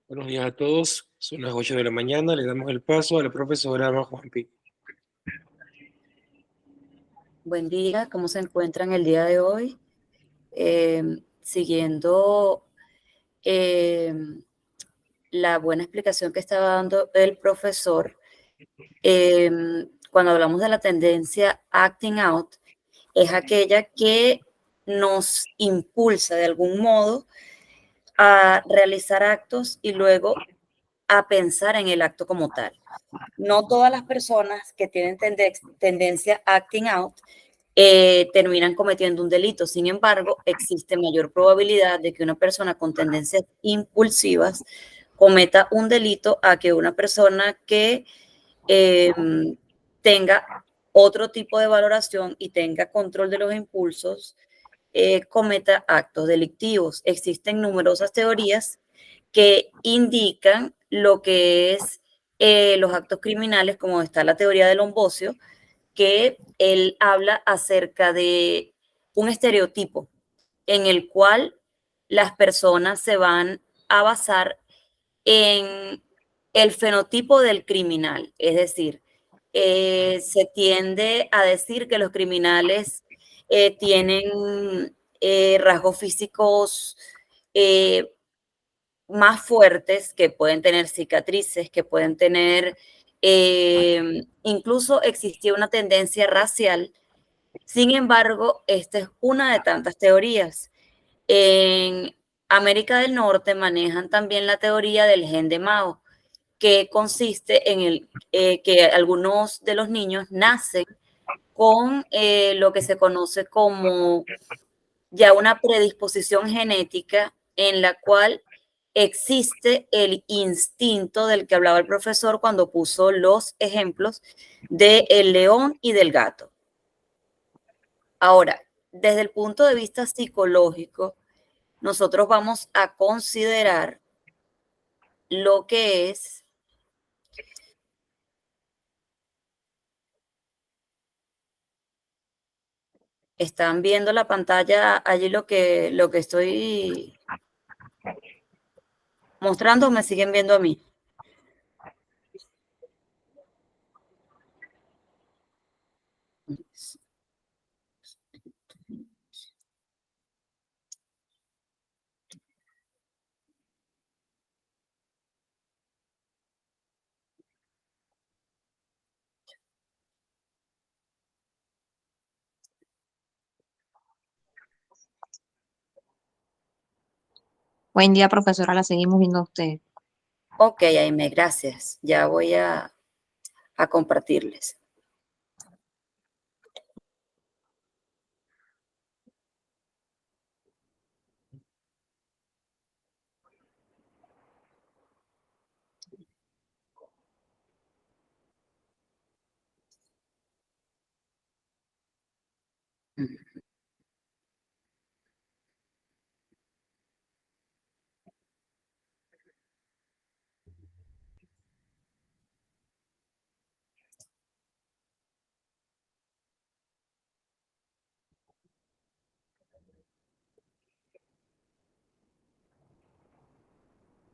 Buenos días a todos. Son las 8 de la mañana. Le damos el paso a la profesora Ama Juanpi. Buen día, ¿cómo se encuentran el día de hoy? Siguiendo eh, la buena explicación que estaba dando el profesor, eh, cuando hablamos de la tendencia acting out, es aquella que nos impulsa de algún modo a realizar actos y luego a pensar en el acto como tal. No todas las personas que tienen tendencia acting out terminan cometiendo un delito. Sin embargo, existe mayor probabilidad de que una persona con tendencias impulsivas cometa un delito a que una persona que eh, tenga otro tipo de valoración y tenga control de los impulsos cometa actos delictivos. Existen numerosas teorías que indican lo que es los actos criminales, como está la teoría del Ombocio, que él habla acerca de un estereotipo en el cual las personas se van a basar en el fenotipo del criminal, es decir, se tiende a decir que los criminales tienen rasgos físicos eh, más fuertes, que pueden tener cicatrices, que pueden tener, incluso existía una tendencia racial. Sin embargo, esta es una de tantas teorías. En América del Norte manejan también la teoría del gen de Mao, que consiste en que algunos de los niños nacen con lo que se conoce como ya una predisposición genética en la cual existe el instinto del que hablaba el profesor cuando puso los ejemplos del león y del gato. Ahora, desde el punto de vista psicológico, nosotros vamos a considerar lo que es están viendo la pantalla allí lo que estoy mostrando, me siguen viendo a mí. Buen día, profesora, la seguimos viendo a usted. Ok, Aime, gracias. Ya voy a compartirles.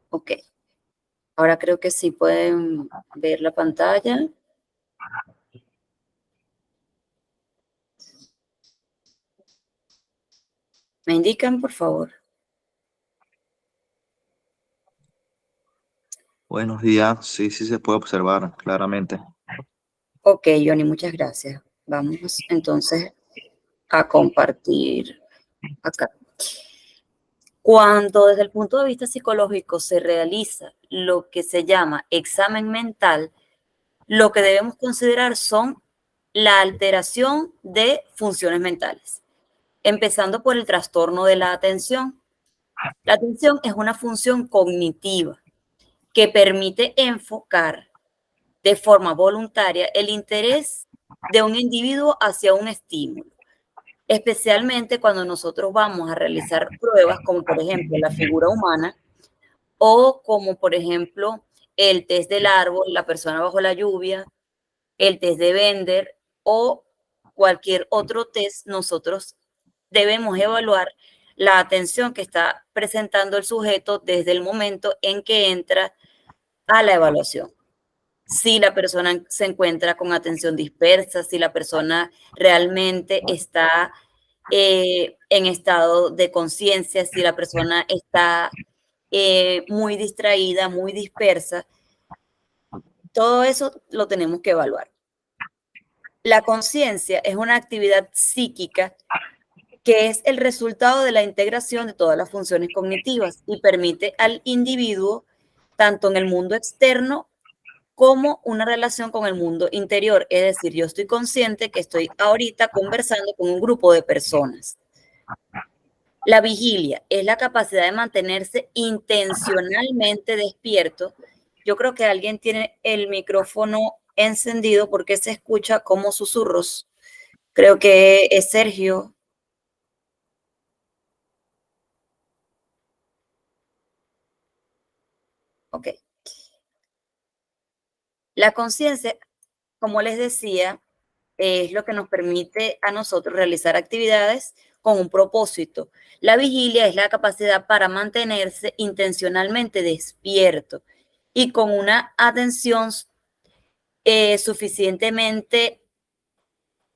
Ok, ahora creo que sí pueden ver la pantalla. ¿Me indican, por favor? Buenos días, sí, sí se puede observar claramente. Ok, Johnny, muchas gracias. Vamos entonces a compartir acá. Cuando desde el punto de vista psicológico se realiza lo que se llama examen mental, lo que debemos considerar son la alteración de funciones mentales, empezando por el trastorno de la atención. La atención es una función cognitiva que permite enfocar de forma voluntaria el interés de un individuo hacia un estímulo, especialmente cuando nosotros vamos a realizar pruebas como por ejemplo la figura humana o como por ejemplo el test del árbol, la persona bajo la lluvia, el test de Bender o cualquier otro test. Nosotros debemos evaluar la atención que está presentando el sujeto desde el momento en que entra a la evaluación. Si la persona se encuentra con atención dispersa, si la persona realmente está en estado de conciencia, si la persona está muy distraída, muy dispersa, todo eso lo tenemos que evaluar. La conciencia es una actividad psíquica que es el resultado de la integración de todas las funciones cognitivas y permite al individuo, tanto en el mundo externo como una relación con el mundo interior. Es decir, yo estoy consciente que estoy ahorita conversando con un grupo de personas. La vigilia es la capacidad de mantenerse intencionalmente despierto. Yo creo que alguien tiene el micrófono encendido porque se escucha como susurros. Creo que es Sergio. Ok. La conciencia, como les decía, es lo que nos permite a nosotros realizar actividades con un propósito. La vigilia es la capacidad para mantenerse intencionalmente despierto y con una atención suficientemente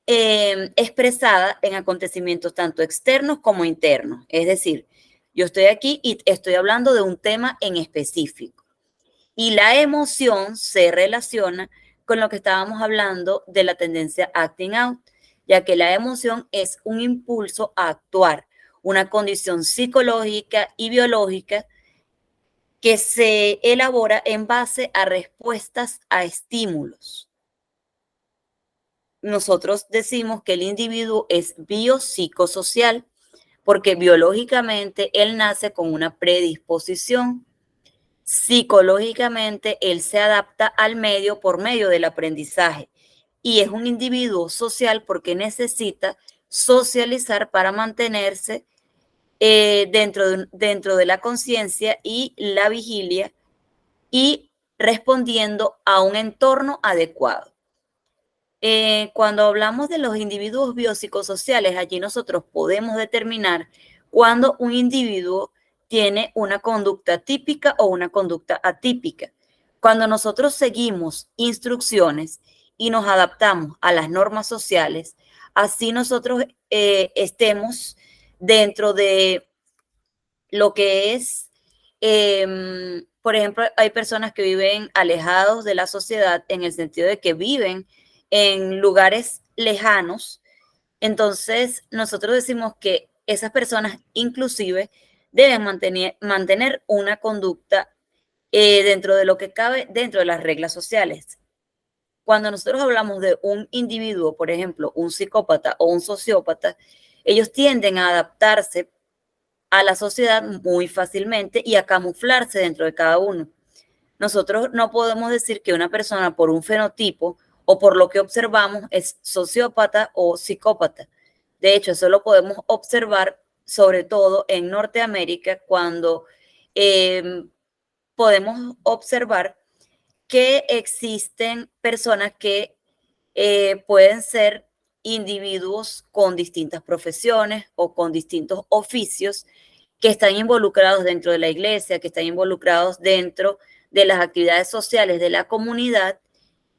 expresada en acontecimientos tanto externos como internos. Es decir, yo estoy aquí y estoy hablando de un tema en específico. Y la emoción se relaciona con lo que estábamos hablando de la tendencia acting out, ya que la emoción es un impulso a actuar, una condición psicológica y biológica que se elabora en base a respuestas a estímulos. Nosotros decimos que el individuo es biopsicosocial porque biológicamente él nace con una predisposición. Psicológicamente, él se adapta al medio por medio del aprendizaje y es un individuo social porque necesita socializar para mantenerse dentro de la conciencia y la vigilia y respondiendo a un entorno adecuado. Cuando hablamos de los individuos biopsicosociales, allí nosotros podemos determinar cuando un individuo tiene una conducta típica o una conducta atípica. Cuando nosotros seguimos instrucciones y nos adaptamos a las normas sociales, así nosotros estemos dentro de lo que es, por ejemplo, hay personas que viven alejados de la sociedad en el sentido de que viven en lugares lejanos. Entonces, nosotros decimos que esas personas inclusive deben mantener una conducta dentro de lo que cabe, dentro de las reglas sociales. Cuando nosotros hablamos de un individuo, por ejemplo, un psicópata o un sociópata, ellos tienden a adaptarse a la sociedad muy fácilmente y a camuflarse dentro de cada uno. Nosotros no podemos decir que una persona por un fenotipo o por lo que observamos es sociópata o psicópata. De hecho, eso lo podemos observar sobre todo en Norteamérica cuando podemos observar que existen personas que pueden ser individuos con distintas profesiones o con distintos oficios que están involucrados dentro de la iglesia, que están involucrados dentro de las actividades sociales de la comunidad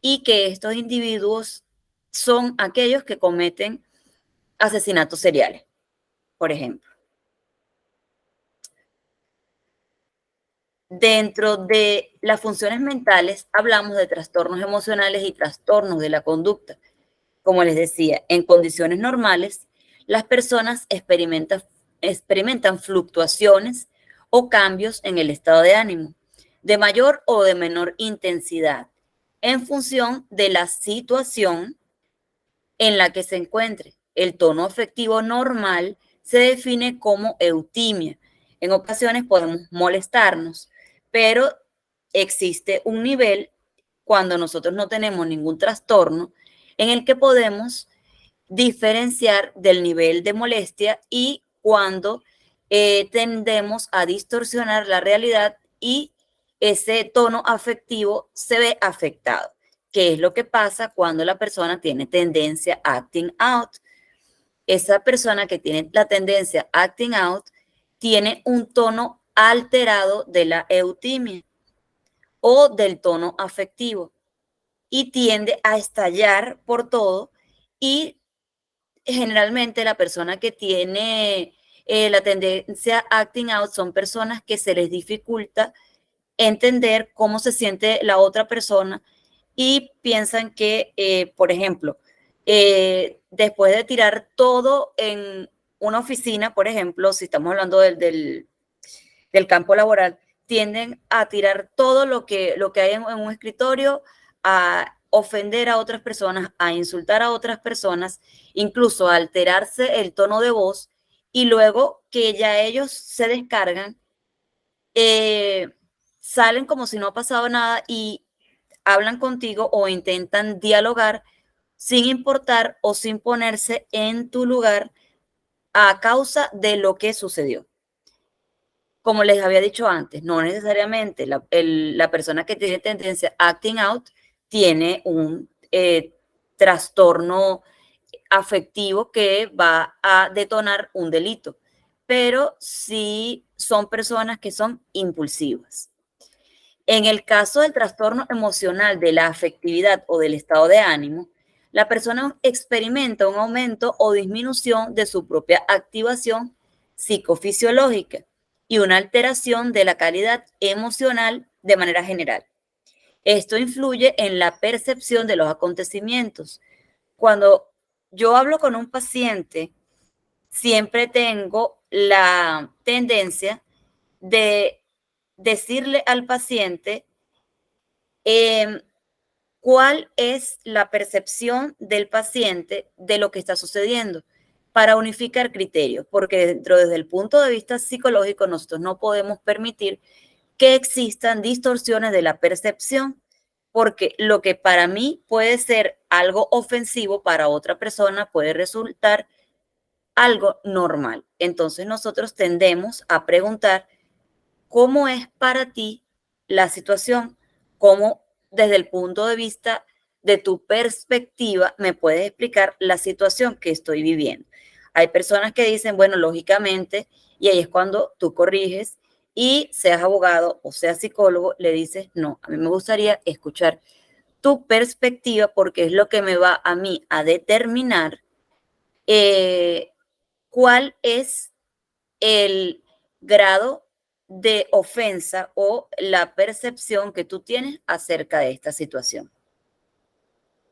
y que estos individuos son aquellos que cometen asesinatos seriales, por ejemplo. Dentro de las funciones mentales hablamos de trastornos emocionales y trastornos de la conducta. Como les decía, en condiciones normales, las personas experimentan fluctuaciones o cambios en el estado de ánimo, de mayor o de menor intensidad, en función de la situación en la que se encuentre. El tono afectivo normal se define como eutimia. En ocasiones podemos molestarnos, pero existe un nivel cuando nosotros no tenemos ningún trastorno en el que podemos diferenciar del nivel de molestia y cuando tendemos a distorsionar la realidad y ese tono afectivo se ve afectado, que es lo que pasa cuando la persona tiene tendencia acting out. esa persona que tiene la tendencia acting out tiene un tono alterado de la eutimia o del tono afectivo y tiende a estallar por todo, y generalmente la persona que tiene la tendencia acting out son personas que se les dificulta entender cómo se siente la otra persona y piensan que, por ejemplo, después de tirar todo en una oficina, por ejemplo, si estamos hablando del campo laboral, tienden a tirar todo lo que hay en un escritorio, a ofender a otras personas, a insultar a otras personas, incluso a alterarse el tono de voz, y luego que ya ellos se descargan, salen como si no ha pasado nada y hablan contigo o intentan dialogar sin importar o sin ponerse en tu lugar a causa de lo que sucedió. Como les había dicho antes, no necesariamente la persona que tiene tendencia acting out tiene un trastorno afectivo que va a detonar un delito, pero sí son personas que son impulsivas. En el caso del trastorno emocional de la afectividad o del estado de ánimo, la persona experimenta un aumento o disminución de su propia activación psicofisiológica y una alteración de la calidad emocional de manera general. Esto influye en la percepción de los acontecimientos. Cuando yo hablo con un paciente, siempre tengo la tendencia de decirle al paciente cuál es la percepción del paciente de lo que está sucediendo para unificar criterios, porque desde el punto de vista psicológico nosotros no podemos permitir que existan distorsiones de la percepción, porque lo que para mí puede ser algo ofensivo, para otra persona puede resultar algo normal. Entonces nosotros tendemos a preguntar cómo es para ti la situación, cómo desde el punto de vista de tu perspectiva me puedes explicar la situación que estoy viviendo. Hay personas que dicen, bueno, lógicamente, y ahí es cuando tú corriges y seas abogado o seas psicólogo, le dices, no, a mí me gustaría escuchar tu perspectiva porque es lo que me va a mí a determinar cuál es el grado de ofensa o la percepción que tú tienes acerca de esta situación.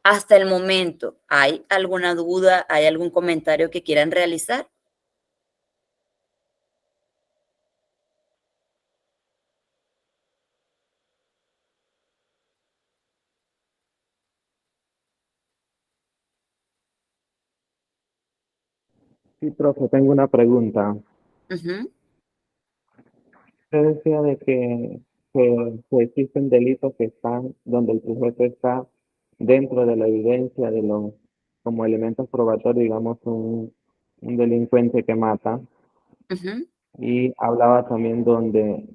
Hasta el momento, ¿hay alguna duda? ¿Hay algún comentario que quieran realizar? Sí, profe, tengo una pregunta. Ujú, Usted decía de que existen delitos que están donde el sujeto está dentro de la evidencia de los, como elementos probatorios, digamos, un delincuente que mata. ujú. Y hablaba también donde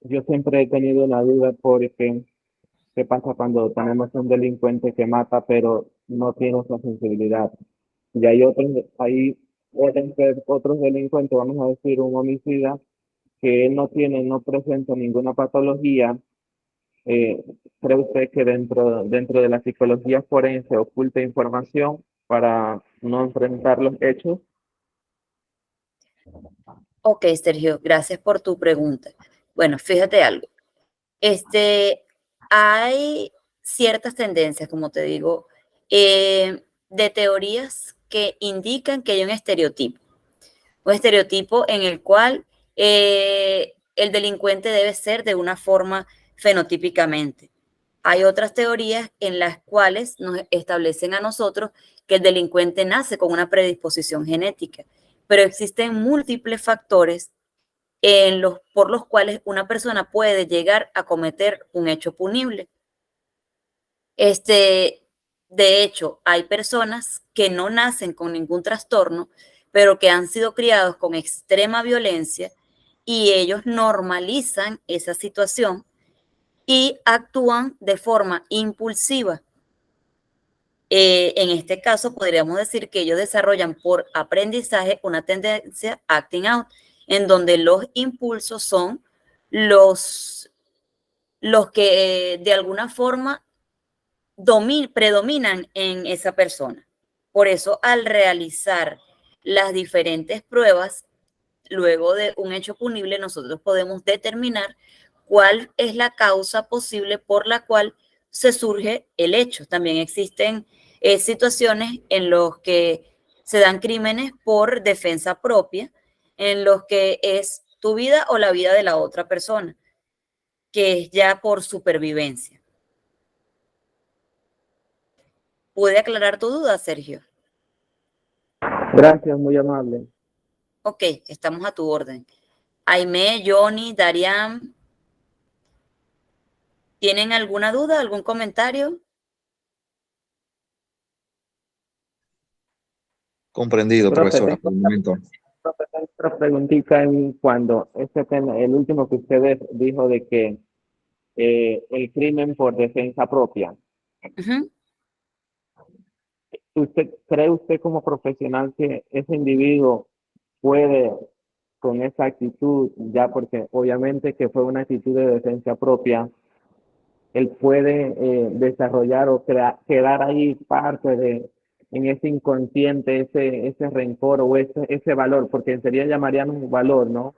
yo siempre he tenido una duda porque qué pasa cuando tenemos un delincuente que mata pero no tiene esa sensibilidad. Y otros delincuentes, vamos a decir un homicida, que él no presenta ninguna patología. eh, ¿Cree usted que dentro de la psicología forense oculta información para no enfrentar los hechos? Ok, Sergio, gracias por tu pregunta. Bueno, fíjate algo. Hay ciertas tendencias, como te digo, de teorías que indican que hay un estereotipo en el cual el delincuente debe ser de una forma fenotípicamente. Hay otras teorías en las cuales nos establecen a nosotros que el delincuente nace con una predisposición genética, pero existen múltiples factores por los cuales una persona puede llegar a cometer un hecho punible. Este, de hecho, hay personas que no nacen con ningún trastorno, pero que han sido criados con extrema violencia y ellos normalizan esa situación y actúan de forma impulsiva. En este caso, podríamos decir que ellos desarrollan por aprendizaje una tendencia acting out, en donde los impulsos son los que de alguna forma predominan en esa persona. Por eso, al realizar las diferentes pruebas, luego de un hecho punible, nosotros podemos determinar cuál es la causa posible por la cual se surge el hecho. También existen situaciones en las que se dan crímenes por defensa propia, en los que es tu vida o la vida de la otra persona, que es ya por supervivencia. ¿Puede aclarar tu duda, Sergio? Gracias, muy amable. Ok, estamos a tu orden. Aimee, Johnny, Darian, ¿tienen alguna duda, algún comentario? Comprendido, Profe, profesora, tengo por el momento. otra preguntita en cuando ese tema, el último que usted dijo de que el crimen por defensa propia. Ujú. ¿Cree usted como profesional que ese individuo puede con esa actitud, ya porque obviamente que fue una actitud de defensa propia, él puede desarrollar o quedar ahí parte de, en ese inconsciente, ese rencor o ese valor, porque sería llamarían un valor, ¿no?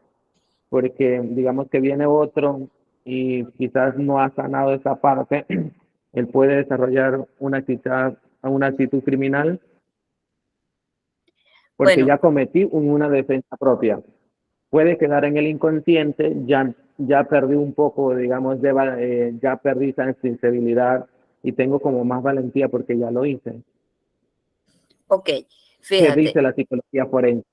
Porque digamos que viene otro y quizás no ha sanado esa parte, él puede desarrollar una actitud criminal porque Bueno, ya cometí una defensa propia. Puede quedar en el inconsciente, ya perdí un poco, digamos, ya perdí sensibilidad y tengo como más valentía porque ya lo hice. ok, ¿Qué fíjate. dice la psicología forense?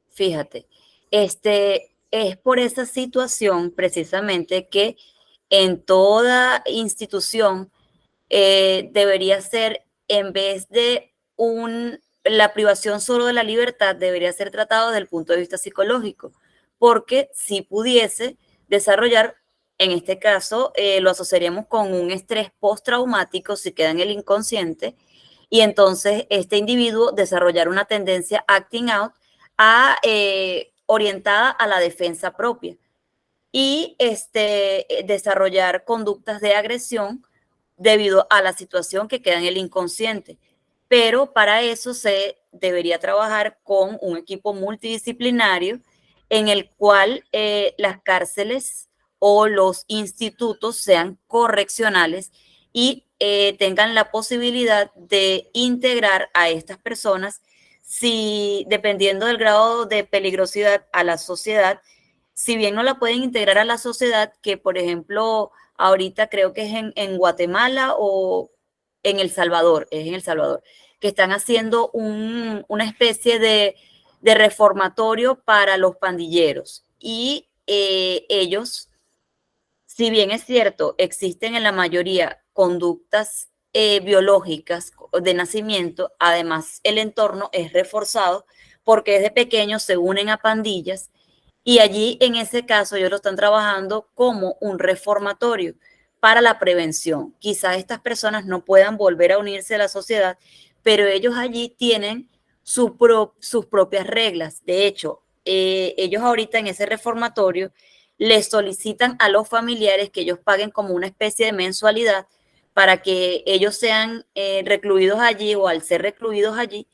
Fíjate, es por esa situación precisamente que en toda institución debería ser, en vez de la privación solo de la libertad, debería ser tratado desde el punto de vista psicológico, porque si pudiese desarrollar, en este caso, lo asociaríamos con un estrés postraumático si queda en el inconsciente, y entonces este individuo desarrollar una tendencia acting out orientada a la defensa propia y desarrollar conductas de agresión debido a la situación que queda en el inconsciente. Pero para eso se debería trabajar con un equipo multidisciplinario en el cual las cárceles o los institutos sean correccionales y tengan la posibilidad de integrar a estas personas si, dependiendo del grado de peligrosidad a la sociedad, si bien no la pueden integrar a la sociedad, que por ejemplo ahorita creo que es en Guatemala o en El Salvador, es en El Salvador, que están haciendo una especie de reformatorio para los pandilleros. Y ellos, si bien es cierto, existen en la mayoría conductas biológicas de nacimiento, además el entorno es reforzado porque desde pequeños se unen a pandillas y allí, en ese caso, ellos lo están trabajando como un reformatorio para la prevención. Quizás estas personas no puedan volver a unirse a la sociedad, pero ellos allí tienen sus propias reglas. De hecho, ellos ahorita en ese reformatorio les solicitan a los familiares que ellos paguen como una especie de mensualidad para que ellos sean recluidos allí o al ser recluidos allí,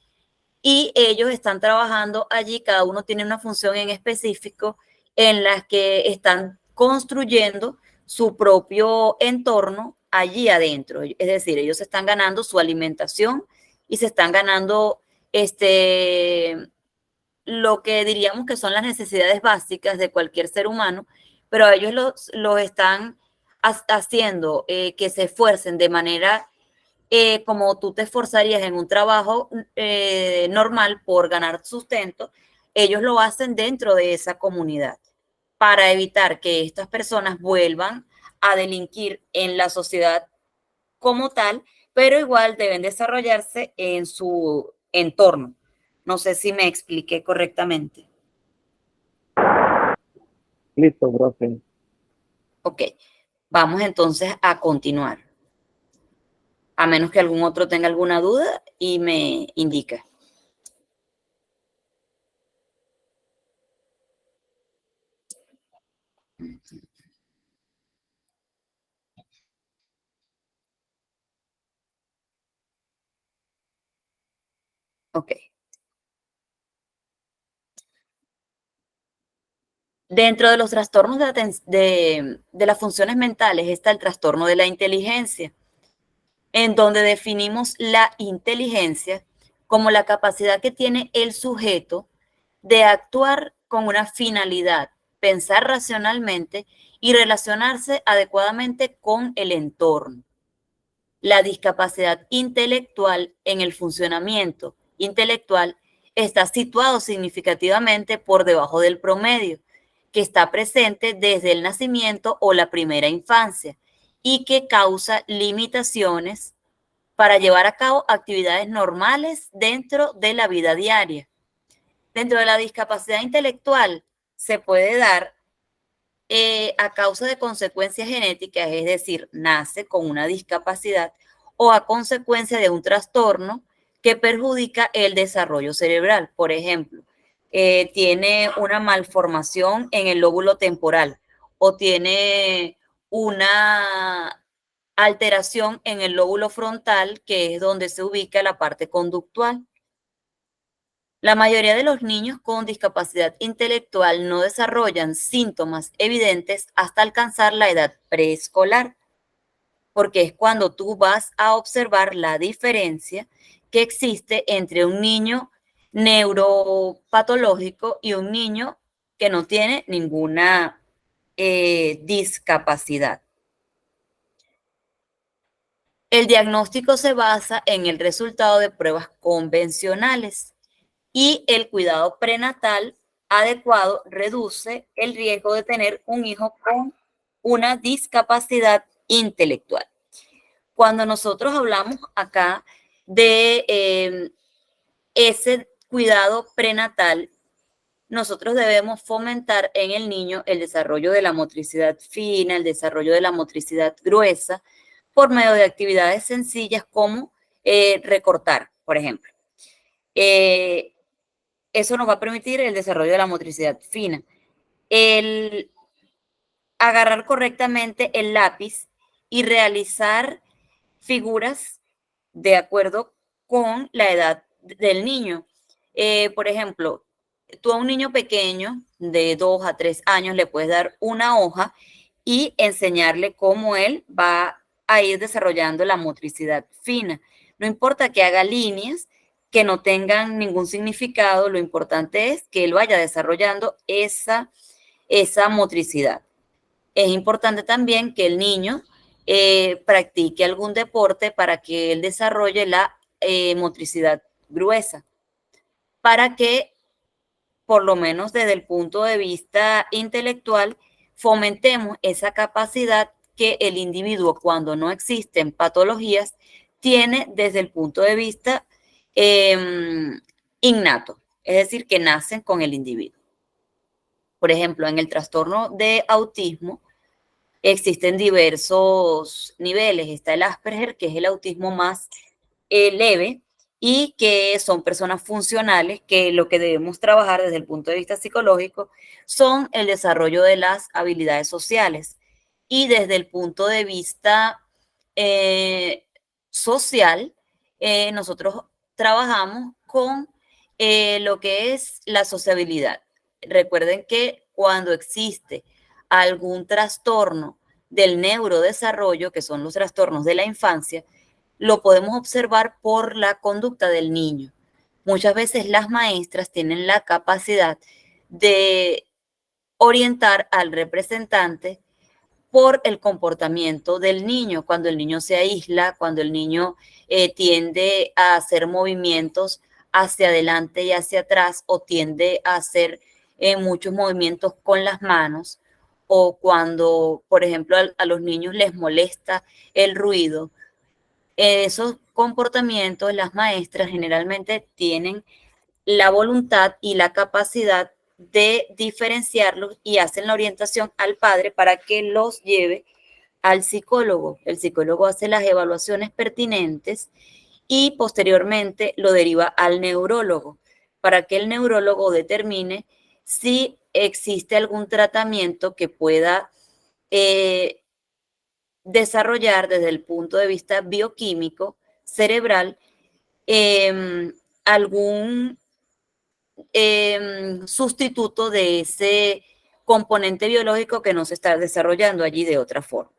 y ellos están trabajando allí, cada uno tiene una función en específico en las que están construyendo su propio entorno allí adentro. Es decir, ellos se están ganando su alimentación y se están ganando lo que diríamos que son las necesidades básicas de cualquier ser humano, pero ellos los están haciendo que se esfuercen de manera como tú te esforzarías en un trabajo normal por ganar sustento, ellos lo hacen dentro de esa comunidad para evitar que estas personas vuelvan a delinquir en la sociedad como tal, pero igual deben desarrollarse en su entorno. No sé si me expliqué correctamente. Listo, profe. Ok, vamos entonces a continuar. a menos que algún otro tenga alguna duda y me indique. Ok. Dentro de los trastornos de las funciones mentales está el trastorno de la inteligencia, en donde definimos la inteligencia como la capacidad que tiene el sujeto de actuar con una finalidad, pensar racionalmente y relacionarse adecuadamente con el entorno. La discapacidad intelectual en el funcionamiento intelectual está situado significativamente por debajo del promedio, que está presente desde el nacimiento o la primera infancia y que causa limitaciones para llevar a cabo actividades normales dentro de la vida diaria. Dentro de la discapacidad intelectual se puede dar a causa de consecuencias genéticas, es decir, nace con una discapacidad o a consecuencia de un trastorno que perjudica el desarrollo cerebral. Por ejemplo, tiene una malformación en el lóbulo temporal o tiene una alteración en el lóbulo frontal, que es donde se ubica la parte conductual. La mayoría de los niños con discapacidad intelectual no desarrollan síntomas evidentes hasta alcanzar la edad preescolar, porque es cuando tú vas a observar la diferencia que existe entre un niño neuropatológico y un niño que no tiene ninguna discapacidad. El diagnóstico se basa en el resultado de pruebas convencionales y el cuidado prenatal adecuado reduce el riesgo de tener un hijo con una discapacidad intelectual. Cuando nosotros hablamos acá de ese cuidado prenatal, nosotros debemos fomentar en el niño el desarrollo de la motricidad fina, el desarrollo de la motricidad gruesa, por medio de actividades sencillas como recortar, por ejemplo. Eso nos va a permitir el desarrollo de la motricidad fina. El agarrar correctamente el lápiz y realizar figuras de acuerdo con la edad del niño. Por ejemplo, tú a un niño pequeño de 2 a 3 años le puedes dar una hoja y enseñarle cómo él va a ir desarrollando la motricidad fina. No importa que haga líneas que no tengan ningún significado, lo importante es que él vaya desarrollando esa motricidad. Es importante también que el niño practique algún deporte para que él desarrolle la motricidad gruesa, para que, por lo menos desde el punto de vista intelectual, fomentemos esa capacidad que el individuo, cuando no existen patologías, tiene desde el punto de vista innato, es decir, que nacen con el individuo. Por ejemplo, en el trastorno de autismo existen diversos niveles. Está el Asperger, que es el autismo más leve, y que son personas funcionales, que lo que debemos trabajar desde el punto de vista psicológico son el desarrollo de las habilidades sociales. Y desde el punto de vista social, nosotros trabajamos con lo que es la sociabilidad. Recuerden que cuando existe algún trastorno del neurodesarrollo, que son los trastornos de la infancia, lo podemos observar por la conducta del niño. Muchas veces las maestras tienen la capacidad de orientar al representante por el comportamiento del niño, cuando el niño se aísla, cuando el niño tiende a hacer movimientos hacia adelante y hacia atrás, o tiende a hacer muchos movimientos con las manos, o cuando, por ejemplo, a los niños les molesta el ruido. Esos comportamientos las maestras generalmente tienen la voluntad y la capacidad de diferenciarlos y hacen la orientación al padre para que los lleve al psicólogo. El psicólogo hace las evaluaciones pertinentes y posteriormente lo deriva al neurólogo para que el neurólogo determine si existe algún tratamiento que pueda desarrollar desde el punto de vista bioquímico, cerebral, algún sustituto de ese componente biológico que no se está desarrollando allí de otra forma.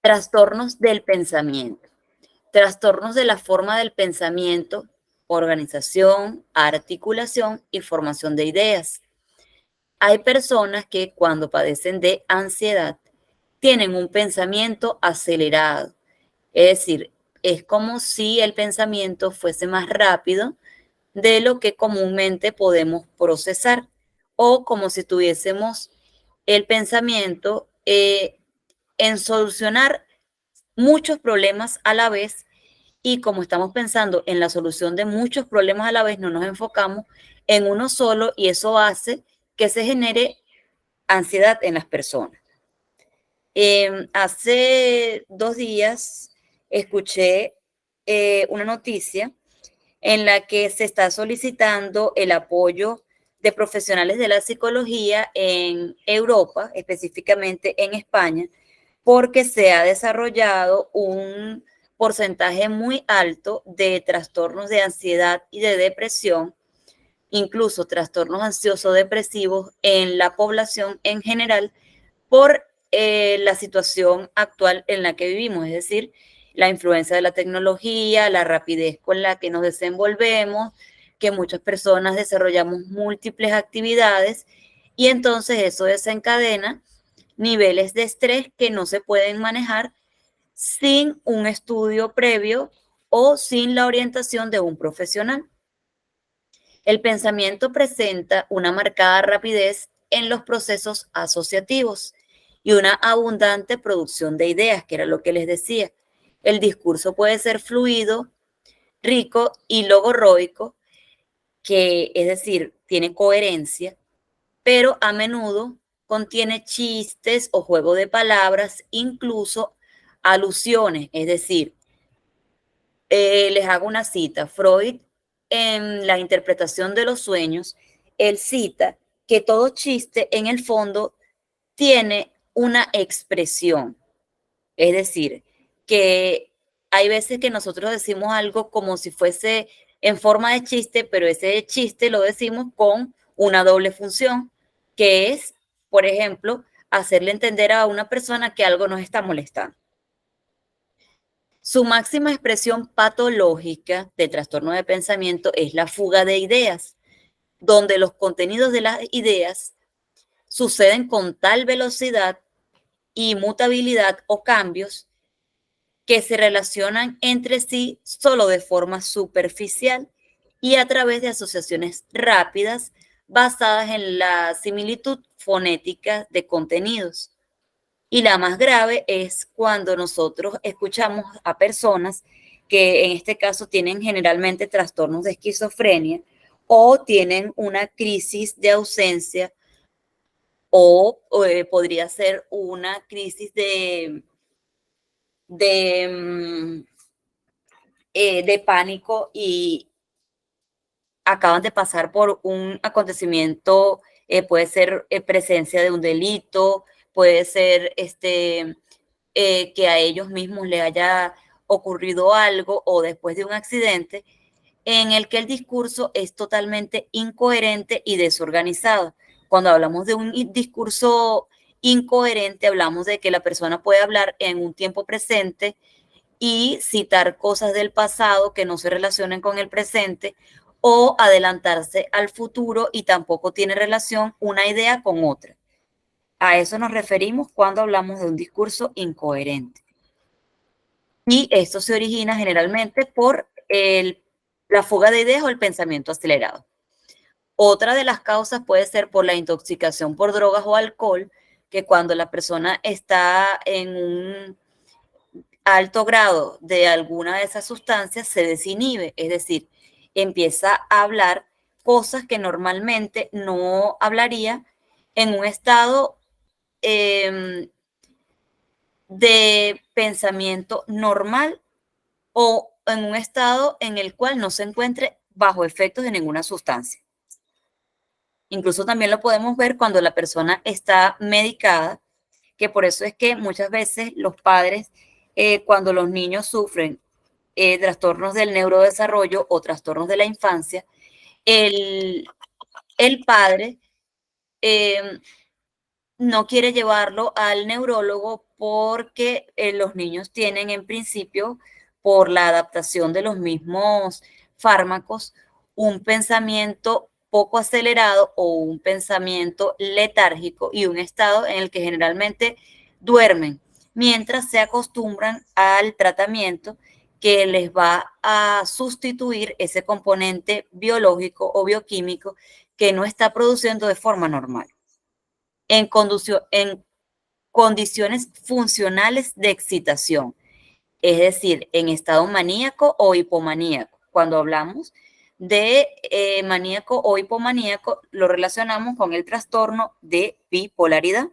Trastornos del pensamiento. Trastornos de la forma del pensamiento, organización, articulación y formación de ideas. Hay personas que cuando padecen de ansiedad tienen un pensamiento acelerado. Es decir, es como si el pensamiento fuese más rápido de lo que comúnmente podemos procesar o como si tuviésemos el pensamiento en solucionar muchos problemas a la vez, y como estamos pensando en la solución de muchos problemas a la vez, no nos enfocamos en uno solo y eso hace que se genere ansiedad en las personas. Hace 2 días escuché una noticia en la que se está solicitando el apoyo de profesionales de la psicología en Europa, específicamente en España, porque se ha desarrollado un porcentaje muy alto de trastornos de ansiedad y de depresión, incluso trastornos ansioso-depresivos en la población en general por la situación actual en la que vivimos, es decir, la influencia de la tecnología, la rapidez con la que nos desenvolvemos, que muchas personas desarrollamos múltiples actividades y entonces eso desencadena niveles de estrés que no se pueden manejar sin un estudio previo o sin la orientación de un profesional. El pensamiento presenta una marcada rapidez en los procesos asociativos y una abundante producción de ideas, que era lo que les decía. El discurso puede ser fluido, rico y logorroico, que es decir, tiene coherencia, pero a menudo contiene chistes o juego de palabras, incluso alusiones, es decir, les hago una cita. Freud, en la interpretación de los sueños, él cita que todo chiste en el fondo tiene una expresión, es decir, que hay veces que nosotros decimos algo como si fuese en forma de chiste, pero ese chiste lo decimos con una doble función, que es, por ejemplo, hacerle entender a una persona que algo nos está molestando. Su máxima expresión patológica de trastorno de pensamiento es la fuga de ideas, donde los contenidos de las ideas suceden con tal velocidad y mutabilidad o cambios que se relacionan entre sí solo de forma superficial y a través de asociaciones rápidas basadas en la similitud fonética de contenidos. Y la más grave es cuando nosotros escuchamos a personas que en este caso tienen generalmente trastornos de esquizofrenia o tienen una crisis de ausencia o podría ser una crisis de pánico y acaban de pasar por un acontecimiento, puede ser presencia de un delito, puede ser que a ellos mismos le haya ocurrido algo o después de un accidente en el que el discurso es totalmente incoherente y desorganizado. Cuando hablamos de un discurso incoherente, hablamos de que la persona puede hablar en un tiempo presente y citar cosas del pasado que no se relacionen con el presente o adelantarse al futuro y tampoco tiene relación una idea con otra. A eso nos referimos cuando hablamos de un discurso incoherente. Y esto se origina generalmente por la fuga de ideas o el pensamiento acelerado. Otra de las causas puede ser por la intoxicación por drogas o alcohol, que cuando la persona está alto grado de alguna de esas sustancias se desinhibe, es decir, empieza a hablar cosas que normalmente no hablaría en un estado de pensamiento normal o en un estado en el cual no se encuentre bajo efectos de ninguna sustancia. Incluso también lo podemos ver cuando la persona está medicada, que por eso es que muchas veces los padres, cuando los niños sufren trastornos del neurodesarrollo o trastornos de la infancia, el padre no quiere llevarlo al neurólogo porque los niños tienen en principio, por la adaptación de los mismos fármacos, un pensamiento poco acelerado o un pensamiento letárgico y un estado en el que generalmente duermen mientras se acostumbran al tratamiento que les va a sustituir ese componente biológico o bioquímico que no está produciendo de forma normal en condiciones funcionales de excitación, es decir, en estado maníaco o hipomaníaco. Cuando hablamos de maníaco o hipomaníaco, lo relacionamos con el trastorno de bipolaridad,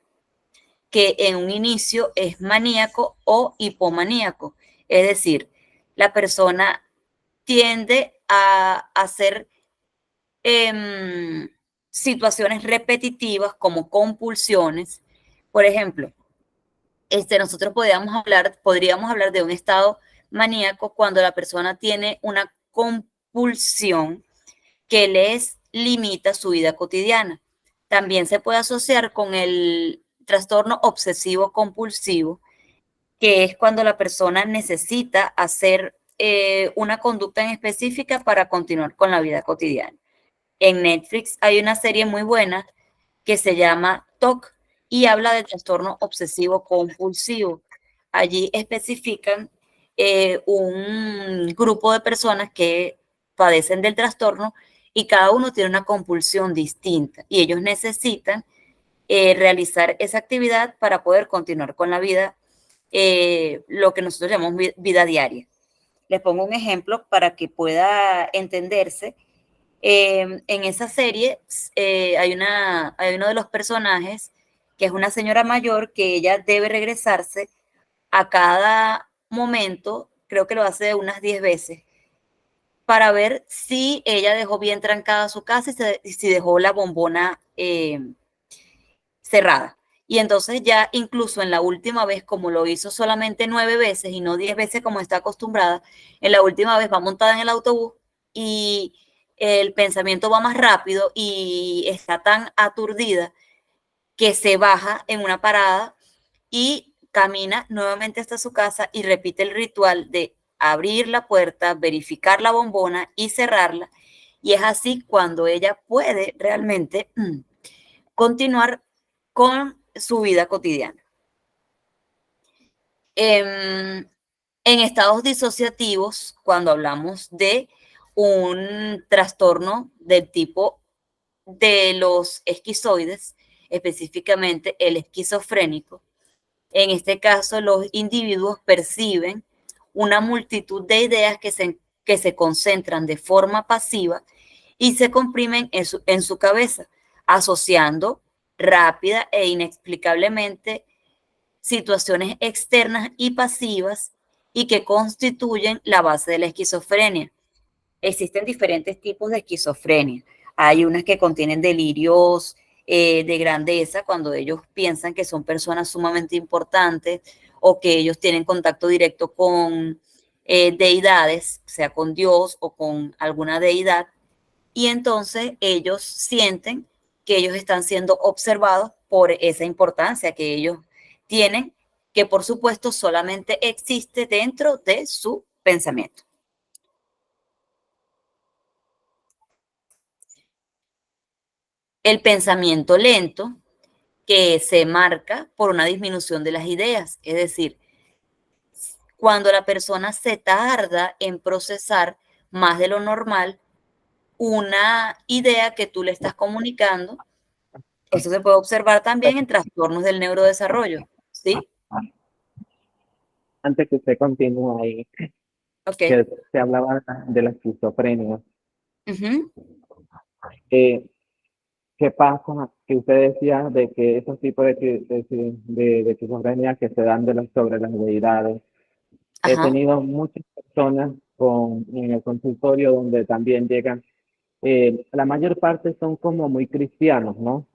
que en un inicio es maníaco o hipomaníaco, es decir, la persona tiende a hacer situaciones repetitivas como compulsiones. Por ejemplo, nosotros podríamos hablar de un estado maníaco cuando la persona tiene una compulsión que les limita su vida cotidiana. También se puede asociar con el trastorno obsesivo compulsivo, que es cuando la persona necesita hacer una conducta en específica para continuar con la vida cotidiana. En Netflix hay una serie muy buena que se llama TOC y habla de trastorno obsesivo compulsivo. Allí especifican un grupo de personas que padecen del trastorno y cada uno tiene una compulsión distinta y ellos necesitan realizar esa actividad para poder continuar con la vida, lo que nosotros llamamos vida diaria. Les pongo un ejemplo para que pueda entenderse. En esa serie hay uno de los personajes que es una señora mayor que ella debe regresarse a cada momento, creo que lo hace unas 10 veces, para ver si ella dejó bien trancada su casa y si dejó la bombona cerrada. Y entonces ya incluso en la última vez, como lo hizo solamente 9 veces y no 10 veces como está acostumbrada, en la última vez va montada en el autobús y el pensamiento va más rápido y está tan aturdida que se baja en una parada y camina nuevamente hasta su casa y repite el ritual de abrir la puerta, verificar la bombona y cerrarla. Y es así cuando ella puede realmente continuar con su vida cotidiana. En estados disociativos, cuando hablamos de un trastorno del tipo de los esquizoides, específicamente el esquizofrénico, en este caso los individuos perciben una multitud de ideas que se concentran de forma pasiva y se comprimen en su cabeza, asociando rápida e inexplicablemente situaciones externas y pasivas y que constituyen la base de la esquizofrenia. Existen diferentes tipos de esquizofrenia. Hay unas que contienen delirios de grandeza cuando ellos piensan que son personas sumamente importantes o que ellos tienen contacto directo con deidades, sea con Dios o con alguna deidad, y entonces ellos sienten que ellos están siendo observados por esa importancia que ellos tienen, que por supuesto solamente existe dentro de su pensamiento. El pensamiento lento, que se marca por una disminución de las ideas, es decir, cuando la persona se tarda en procesar más de lo normal una idea que tú le estás comunicando. Eso se puede observar también en trastornos del neurodesarrollo, ¿sí? antes que usted continúe ahí, Ok. que se hablaba de la esquizofrenia. Ujú. Eh, ¿Qué pasa? Que usted decía de que esos tipos de esquizofrenia que se dan sobre las deidades. He Ajá. tenido muchas personas en el consultorio donde también llegan, la mayor parte son como muy cristianos, ¿no?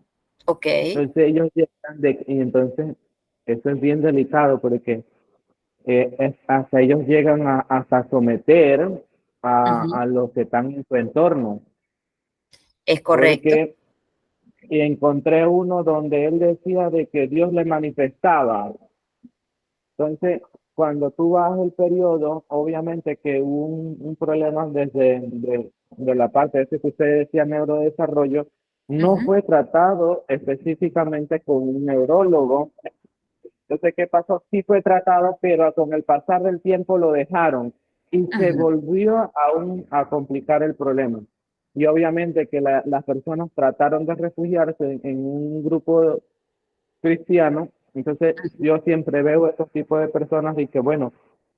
Ok. Entonces ellos llegan y entonces eso es bien delicado porque hasta ellos llegan hasta someter Ujú. a los que están en su entorno, Es correcto. porque encontré uno donde él decía de que Dios le manifestaba. Entonces, cuando tú vas el periodo, obviamente que hubo un problema de la parte de ese que usted decía neurodesarrollo, no Ujú. fue tratado específicamente con un neurólogo. Entonces, ¿qué pasó? Sí fue tratado, pero con el pasar del tiempo lo dejaron y se Ujú. volvió aún a complicar el problema. Y obviamente que las personas trataron de refugiarse en un grupo cristiano. Entonces, yo siempre veo estos tipos de personas y que, bueno,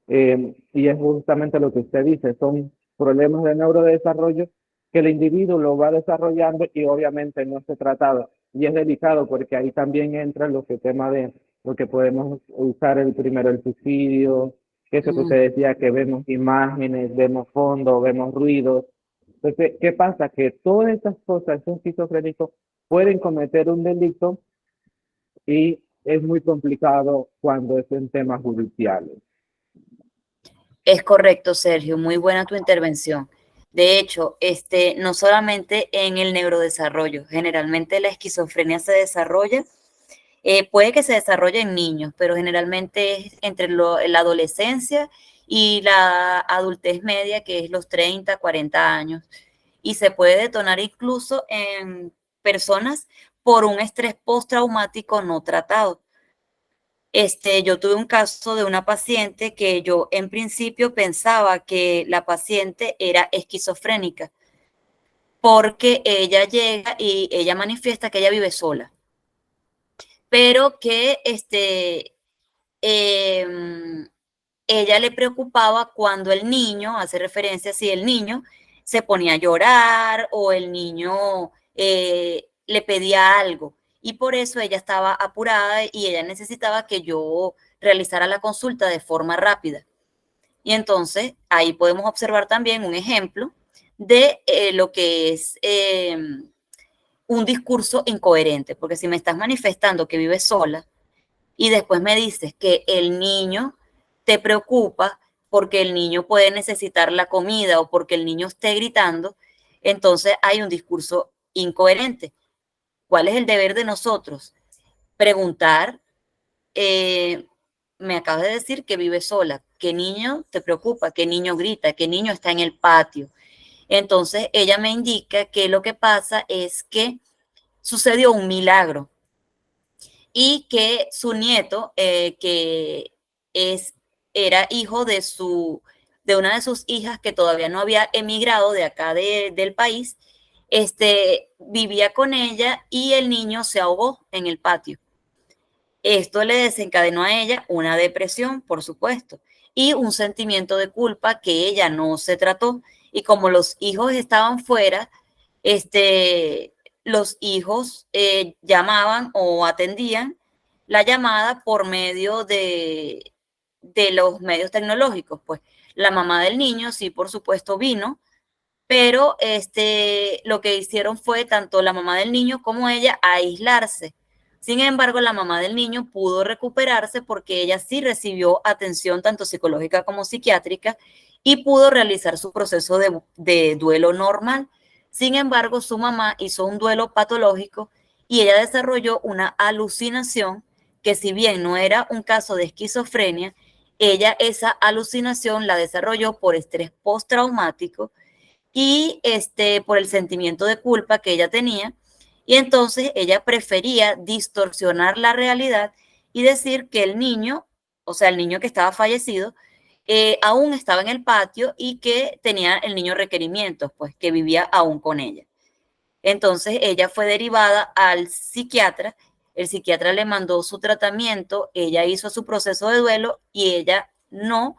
y es justamente lo que usted dice, son problemas de neurodesarrollo que el individuo lo va desarrollando y obviamente no se tratado. Y es delicado porque ahí también entra lo que tema de lo que podemos usar primero el suicidio, que eso que Ujú. usted decía, que vemos imágenes, vemos fondos, vemos ruidos. Entonces, ¿qué pasa? Que todas estas cosas, esos esquizofrénicos pueden cometer un delito y es muy complicado cuando es en temas judiciales. Es correcto, Sergio. Muy buena tu intervención. De hecho, no solamente en el neurodesarrollo, generalmente la esquizofrenia se desarrolla, puede que se desarrolle en niños, pero generalmente es entre la adolescencia y la adultez media, que es los 30, 40 años, y se puede detonar incluso en personas por un estrés postraumático no tratado. Yo tuve un caso de una paciente que yo en principio pensaba que la paciente era esquizofrénica, porque ella llega y ella manifiesta que ella vive sola, pero que ella le preocupaba cuando el niño, hace referencia si el niño se ponía a llorar o el niño le pedía algo. Y por eso ella estaba apurada y ella necesitaba que yo realizara la consulta de forma rápida. Y entonces ahí podemos observar también un ejemplo de lo que es un discurso incoherente, porque si me estás manifestando que vives sola, y después me dices que el niño te preocupa porque el niño puede necesitar la comida o porque el niño esté gritando, entonces hay un discurso incoherente. ¿Cuál es el deber de nosotros? Preguntar, eh, me acabas de decir que vive sola, ¿qué niño te preocupa? ¿Qué niño grita? ¿Qué niño está en el patio? Entonces ella me indica que lo que pasa es que sucedió un milagro y que su nieto, que es, era hijo de una de sus hijas que todavía no había emigrado de acá del país, vivía con ella y el niño se ahogó en el patio. Esto le desencadenó a ella una depresión, por supuesto, y un sentimiento de culpa que ella no se trató. Y como los hijos estaban fuera, los hijos llamaban o atendían la llamada por medio de los medios tecnológicos. Pues la mamá del niño, sí, por supuesto, vino, pero lo que hicieron fue tanto la mamá del niño como ella aislarse. Sin embargo, la mamá del niño pudo recuperarse porque ella sí recibió atención tanto psicológica como psiquiátrica y pudo realizar su proceso de duelo normal. Sin embargo, su mamá hizo un duelo patológico y ella desarrolló una alucinación que, si bien no era un caso de esquizofrenia, ella esa alucinación la desarrolló por estrés postraumático y por el sentimiento de culpa que ella tenía. Y entonces ella prefería distorsionar la realidad y decir que el niño, o sea, el niño que estaba fallecido, aún estaba en el patio y que tenía el niño requerimientos, pues que vivía aún con ella. Entonces ella fue derivada al psiquiatra, el psiquiatra le mandó su tratamiento, ella hizo su proceso de duelo y ella no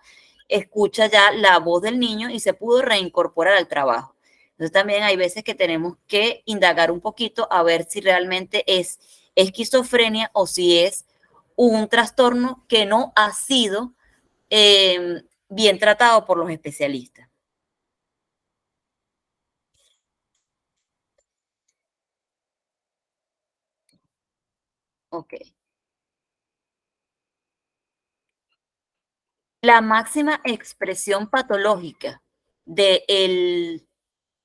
escucha ya la voz del niño y se pudo reincorporar al trabajo. Entonces también hay veces que tenemos que indagar un poquito a ver si realmente es esquizofrenia o si es un trastorno que no ha sido bien tratado por los especialistas. Ok. La máxima expresión patológica del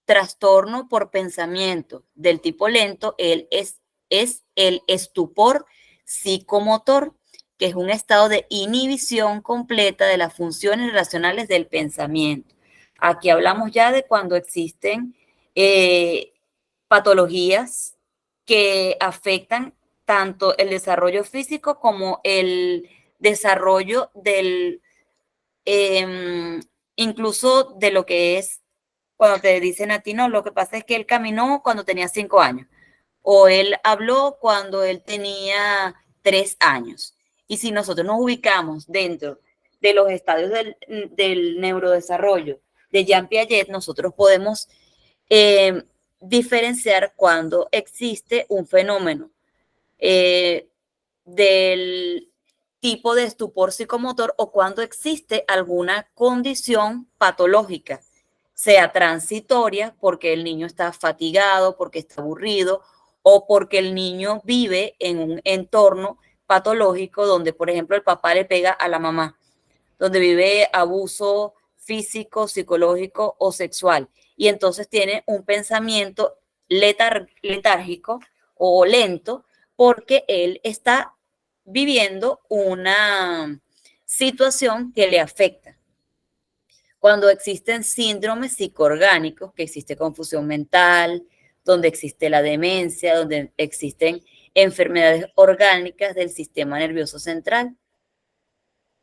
trastorno por pensamiento del tipo lento es el estupor psicomotor, que es un estado de inhibición completa de las funciones racionales del pensamiento. Aquí hablamos ya de cuando existen patologías que afectan tanto el desarrollo físico como el desarrollo del, incluso de lo que es cuando te dicen a ti, no, lo que pasa es que él caminó cuando tenía 5 años, o él habló cuando él tenía 3 años. Y si nosotros nos ubicamos dentro de los estadios del neurodesarrollo de Jean Piaget, nosotros podemos diferenciar cuando existe un fenómeno del tipo de estupor psicomotor o cuando existe alguna condición patológica, sea transitoria porque el niño está fatigado, porque está aburrido o porque el niño vive en un entorno patológico donde, por ejemplo, el papá le pega a la mamá, donde vive abuso físico, psicológico o sexual. Y entonces tiene un pensamiento letárgico o lento porque él está viviendo una situación que le afecta. Cuando existen síndromes psicoorgánicos, que existe confusión mental, donde existe la demencia, donde existen enfermedades orgánicas del sistema nervioso central.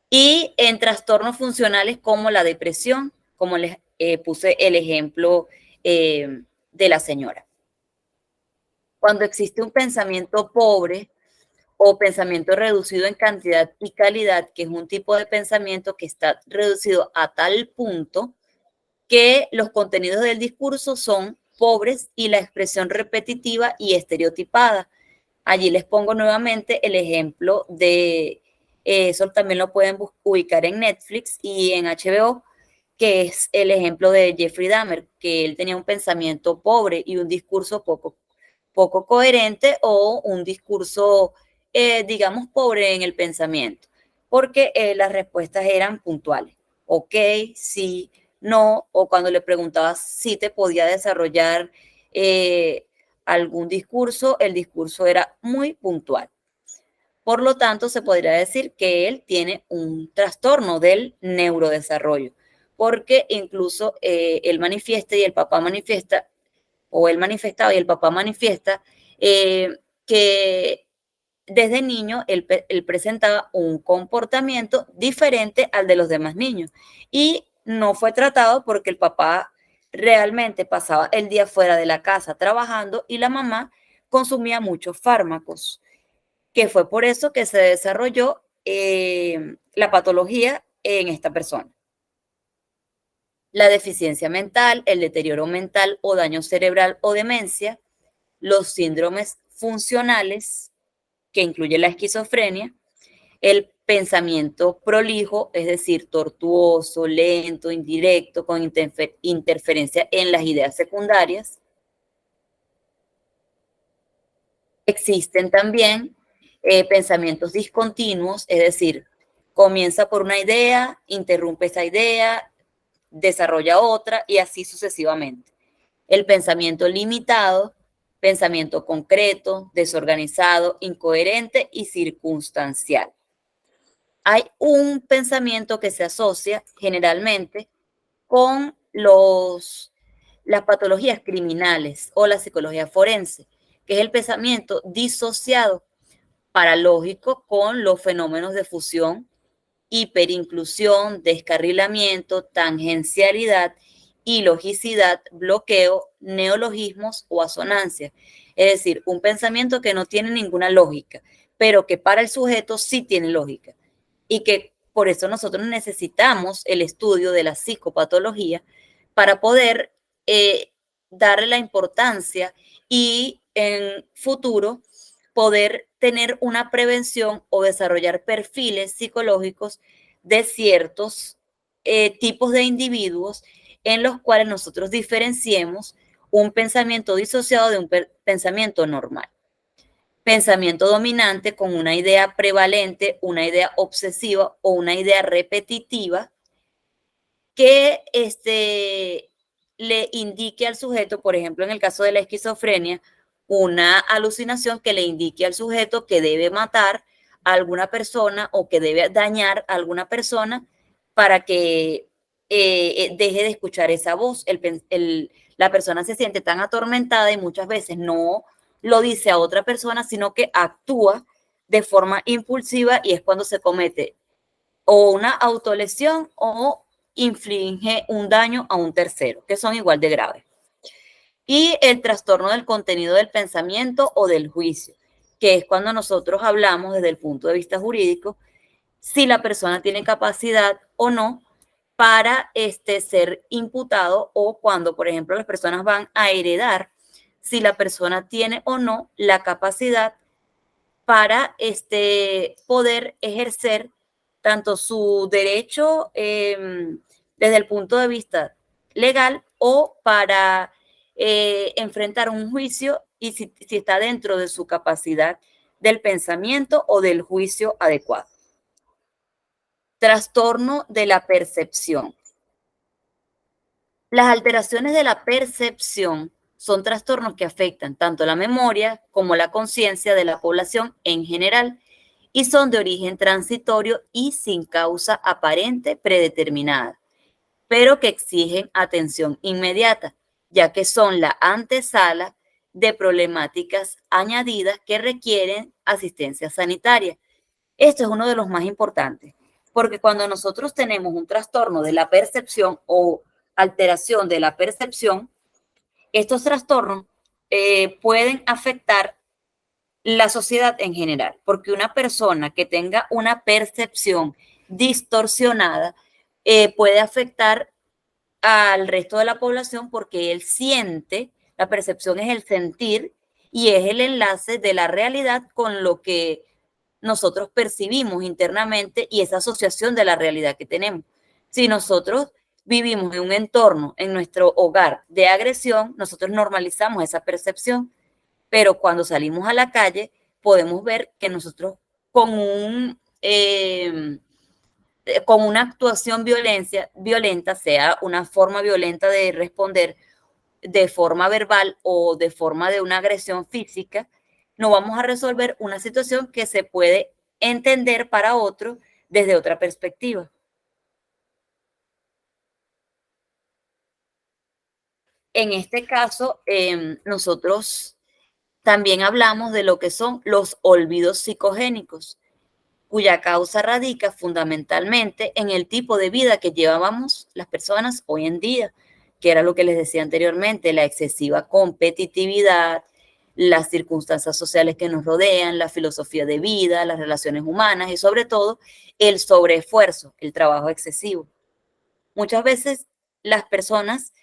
Y en trastornos funcionales como la depresión, como les puse el ejemplo de la señora. Cuando existe un pensamiento pobre o pensamiento reducido en cantidad y calidad, que es un tipo de pensamiento que está reducido a tal punto que los contenidos del discurso son pobres y la expresión repetitiva y estereotipada. Allí les pongo nuevamente el ejemplo de, eso también lo pueden ubicar en Netflix y en HBO, que es el ejemplo de Jeffrey Dahmer, que él tenía un pensamiento pobre y un discurso poco coherente o un discurso, digamos, pobre en el pensamiento, porque las respuestas eran puntuales. Ok, sí, no, o cuando le preguntabas si te podía desarrollar algún discurso, el discurso era muy puntual. Por lo tanto, se podría decir que él tiene un trastorno del neurodesarrollo, porque incluso él manifiesta y el papá manifiesta, o él manifestaba y el papá manifiesta, que desde niño él presentaba un comportamiento diferente al de los demás niños y no fue tratado porque el papá realmente pasaba el día fuera de la casa trabajando y la mamá consumía muchos fármacos, que fue por eso que se desarrolló la patología en esta persona. La deficiencia mental, el deterioro mental o daño cerebral o demencia, los síndromes funcionales, que incluye la esquizofrenia, el pensamiento prolijo, es decir, tortuoso, lento, indirecto, con interferencia en las ideas secundarias. Existen también pensamientos discontinuos, es decir, comienza por una idea, interrumpe esa idea, desarrolla otra y así sucesivamente. El pensamiento limitado, pensamiento concreto, desorganizado, incoherente y circunstancial. Hay un pensamiento que se asocia generalmente con las patologías criminales o la psicología forense, que es el pensamiento disociado, paralógico con los fenómenos de fusión, hiperinclusión, descarrilamiento, tangencialidad, ilogicidad, bloqueo, neologismos o asonancia. Es decir, un pensamiento que no tiene ninguna lógica, pero que para el sujeto sí tiene lógica y que por eso nosotros necesitamos el estudio de la psicopatología para poder darle la importancia y en futuro poder tener una prevención o desarrollar perfiles psicológicos de ciertos tipos de individuos en los cuales nosotros diferenciemos un pensamiento disociado de un pensamiento normal. Pensamiento dominante con una idea prevalente, una idea obsesiva o una idea repetitiva que le indique al sujeto, por ejemplo, en el caso de la esquizofrenia, una alucinación que le indique al sujeto que debe matar a alguna persona o que debe dañar a alguna persona para que deje de escuchar esa voz. La persona se siente tan atormentada y muchas veces no lo dice a otra persona, sino que actúa de forma impulsiva y es cuando se comete o una autolesión o inflige un daño a un tercero, que son igual de graves. Y el trastorno del contenido del pensamiento o del juicio, que es cuando nosotros hablamos desde el punto de vista jurídico si la persona tiene capacidad o no para ser imputado, o cuando, por ejemplo, las personas van a heredar, si la persona tiene o no la capacidad para poder ejercer tanto su derecho desde el punto de vista legal o para enfrentar un juicio y si está dentro de su capacidad del pensamiento o del juicio adecuado. Trastorno de la percepción. Las alteraciones de la percepción son trastornos que afectan tanto la memoria como la conciencia de la población en general y son de origen transitorio y sin causa aparente predeterminada, pero que exigen atención inmediata, ya que son la antesala de problemáticas añadidas que requieren asistencia sanitaria. Esto es uno de los más importantes, porque cuando nosotros tenemos un trastorno de la percepción o alteración de la percepción, estos trastornos pueden afectar la sociedad en general, porque una persona que tenga una percepción distorsionada puede afectar al resto de la población porque él siente, la percepción es el sentir y es el enlace de la realidad con lo que nosotros percibimos internamente y esa asociación de la realidad que tenemos. Si nosotros vivimos en un entorno, en nuestro hogar de agresión, nosotros normalizamos esa percepción, pero cuando salimos a la calle podemos ver que nosotros con una actuación violenta, sea una forma violenta de responder de forma verbal o de forma de una agresión física, no vamos a resolver una situación que se puede entender para otro desde otra perspectiva. En este caso, nosotros también hablamos de lo que son los olvidos psicogénicos, cuya causa radica fundamentalmente en el tipo de vida que llevábamos las personas hoy en día, que era lo que les decía anteriormente, la excesiva competitividad, las circunstancias sociales que nos rodean, la filosofía de vida, las relaciones humanas y sobre todo el sobreesfuerzo, el trabajo excesivo. Muchas veces las personas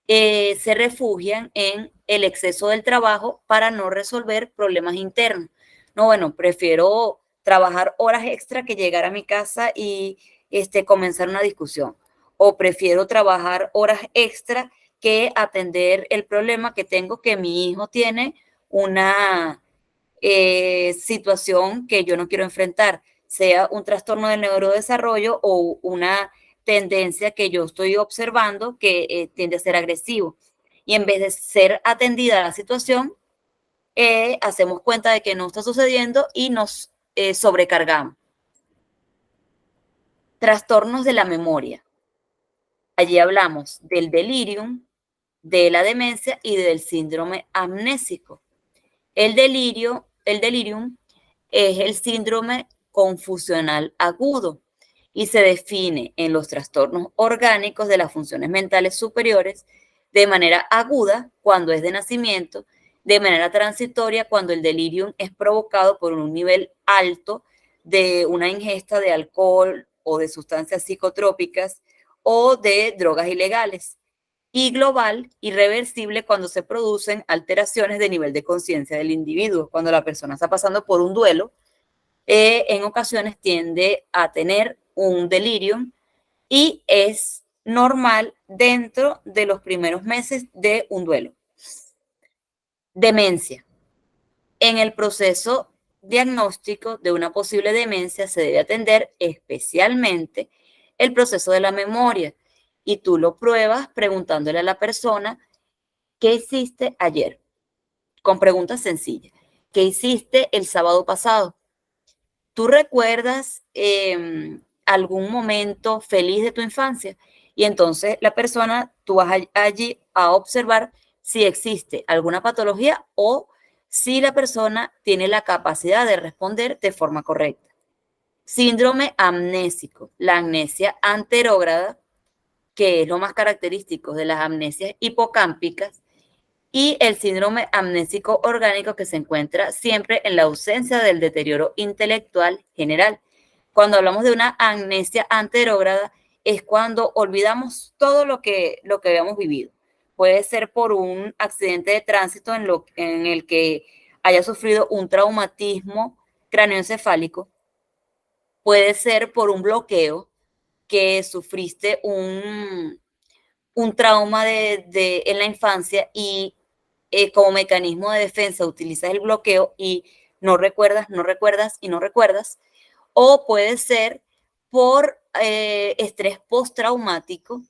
se refugian en el exceso del trabajo para no resolver problemas internos. No, bueno, prefiero trabajar horas extra que llegar a mi casa y comenzar una discusión. O prefiero trabajar horas extra que atender el problema que tengo, que mi hijo tiene una situación que yo no quiero enfrentar, sea un trastorno del neurodesarrollo o una tendencia que yo estoy observando que tiende a ser agresivo. Y en vez de ser atendida la situación, hacemos cuenta de que no está sucediendo y nos sobrecargamos. Trastornos de la memoria. Allí hablamos del delirium, de la demencia y del síndrome amnésico. El delirium es el síndrome confusional agudo y se define en los trastornos orgánicos de las funciones mentales superiores de manera aguda cuando es de nacimiento, de manera transitoria cuando el delirium es provocado por un nivel alto de una ingesta de alcohol o de sustancias psicotrópicas o de drogas ilegales. Y global, irreversible, cuando se producen alteraciones de nivel de conciencia del individuo. Cuando la persona está pasando por un duelo, en ocasiones tiende a tener un delirium y es normal dentro de los primeros meses de un duelo. Demencia. En el proceso diagnóstico de una posible demencia se debe atender especialmente el proceso de la memoria, y tú lo pruebas preguntándole a la persona: ¿qué hiciste ayer? Con preguntas sencillas. ¿Qué hiciste el sábado pasado? ¿Tú recuerdas algún momento feliz de tu infancia? Y entonces la persona, tú vas allí a observar si existe alguna patología o si la persona tiene la capacidad de responder de forma correcta. Síndrome amnésico, la amnesia anterógrada, que es lo más característico de las amnesias hipocámpicas, y el síndrome amnésico orgánico, que se encuentra siempre en la ausencia del deterioro intelectual general. Cuando hablamos de una amnesia anterógrada, es cuando olvidamos todo lo que habíamos vivido. Puede ser por un accidente de tránsito en el que haya sufrido un traumatismo cráneoencefálico. Puede ser por un bloqueo, que sufriste un trauma en la infancia y como mecanismo de defensa utilizas el bloqueo y no recuerdas. O puede ser por estrés postraumático,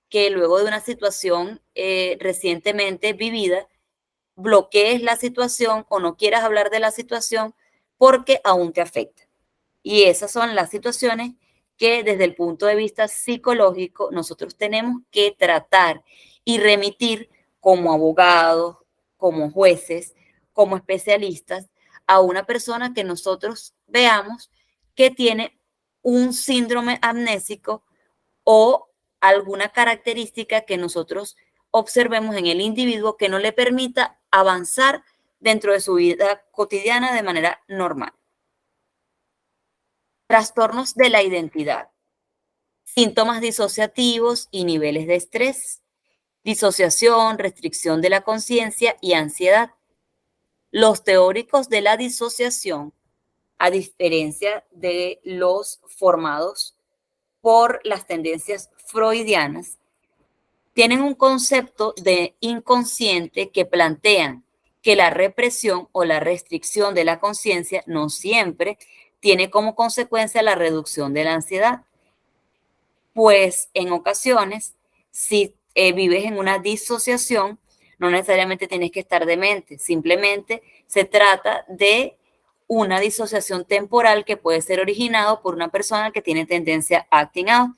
que luego de una situación recientemente vivida, bloquees la situación o no quieras hablar de la situación porque aún te afecta. Y esas son las situaciones que desde el punto de vista psicológico nosotros tenemos que tratar y remitir como abogados, como jueces, como especialistas, a una persona que nosotros veamos que tiene un síndrome amnésico o alguna característica que nosotros observemos en el individuo que no le permita avanzar dentro de su vida cotidiana de manera normal. Trastornos de la identidad, síntomas disociativos y niveles de estrés, disociación, restricción de la conciencia y ansiedad. Los teóricos de la disociación, a diferencia de los formados por las tendencias freudianas, tienen un concepto de inconsciente que plantean que la represión o la restricción de la conciencia no siempre tiene como consecuencia la reducción de la ansiedad. Pues en ocasiones, si vives en una disociación, no necesariamente tienes que estar demente, simplemente se trata de una disociación temporal que puede ser originado por una persona que tiene tendencia a acting out,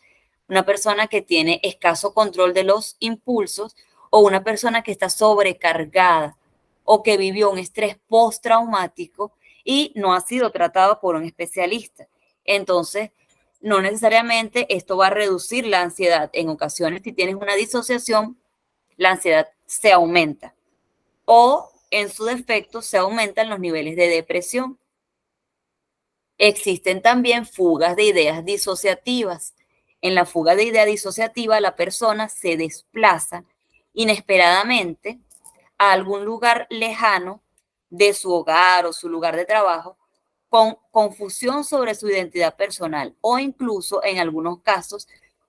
una persona que tiene escaso control de los impulsos o una persona que está sobrecargada o que vivió un estrés postraumático y no ha sido tratado por un especialista. Entonces, no necesariamente esto va a reducir la ansiedad. En ocasiones, si tienes una disociación, la ansiedad se aumenta o, en su defecto, se aumentan los niveles de depresión. Existen también fugas de ideas disociativas. En la fuga de idea disociativa, la persona se desplaza inesperadamente a algún lugar lejano de su hogar o su lugar de trabajo, con confusión sobre su identidad personal o incluso, en algunos casos,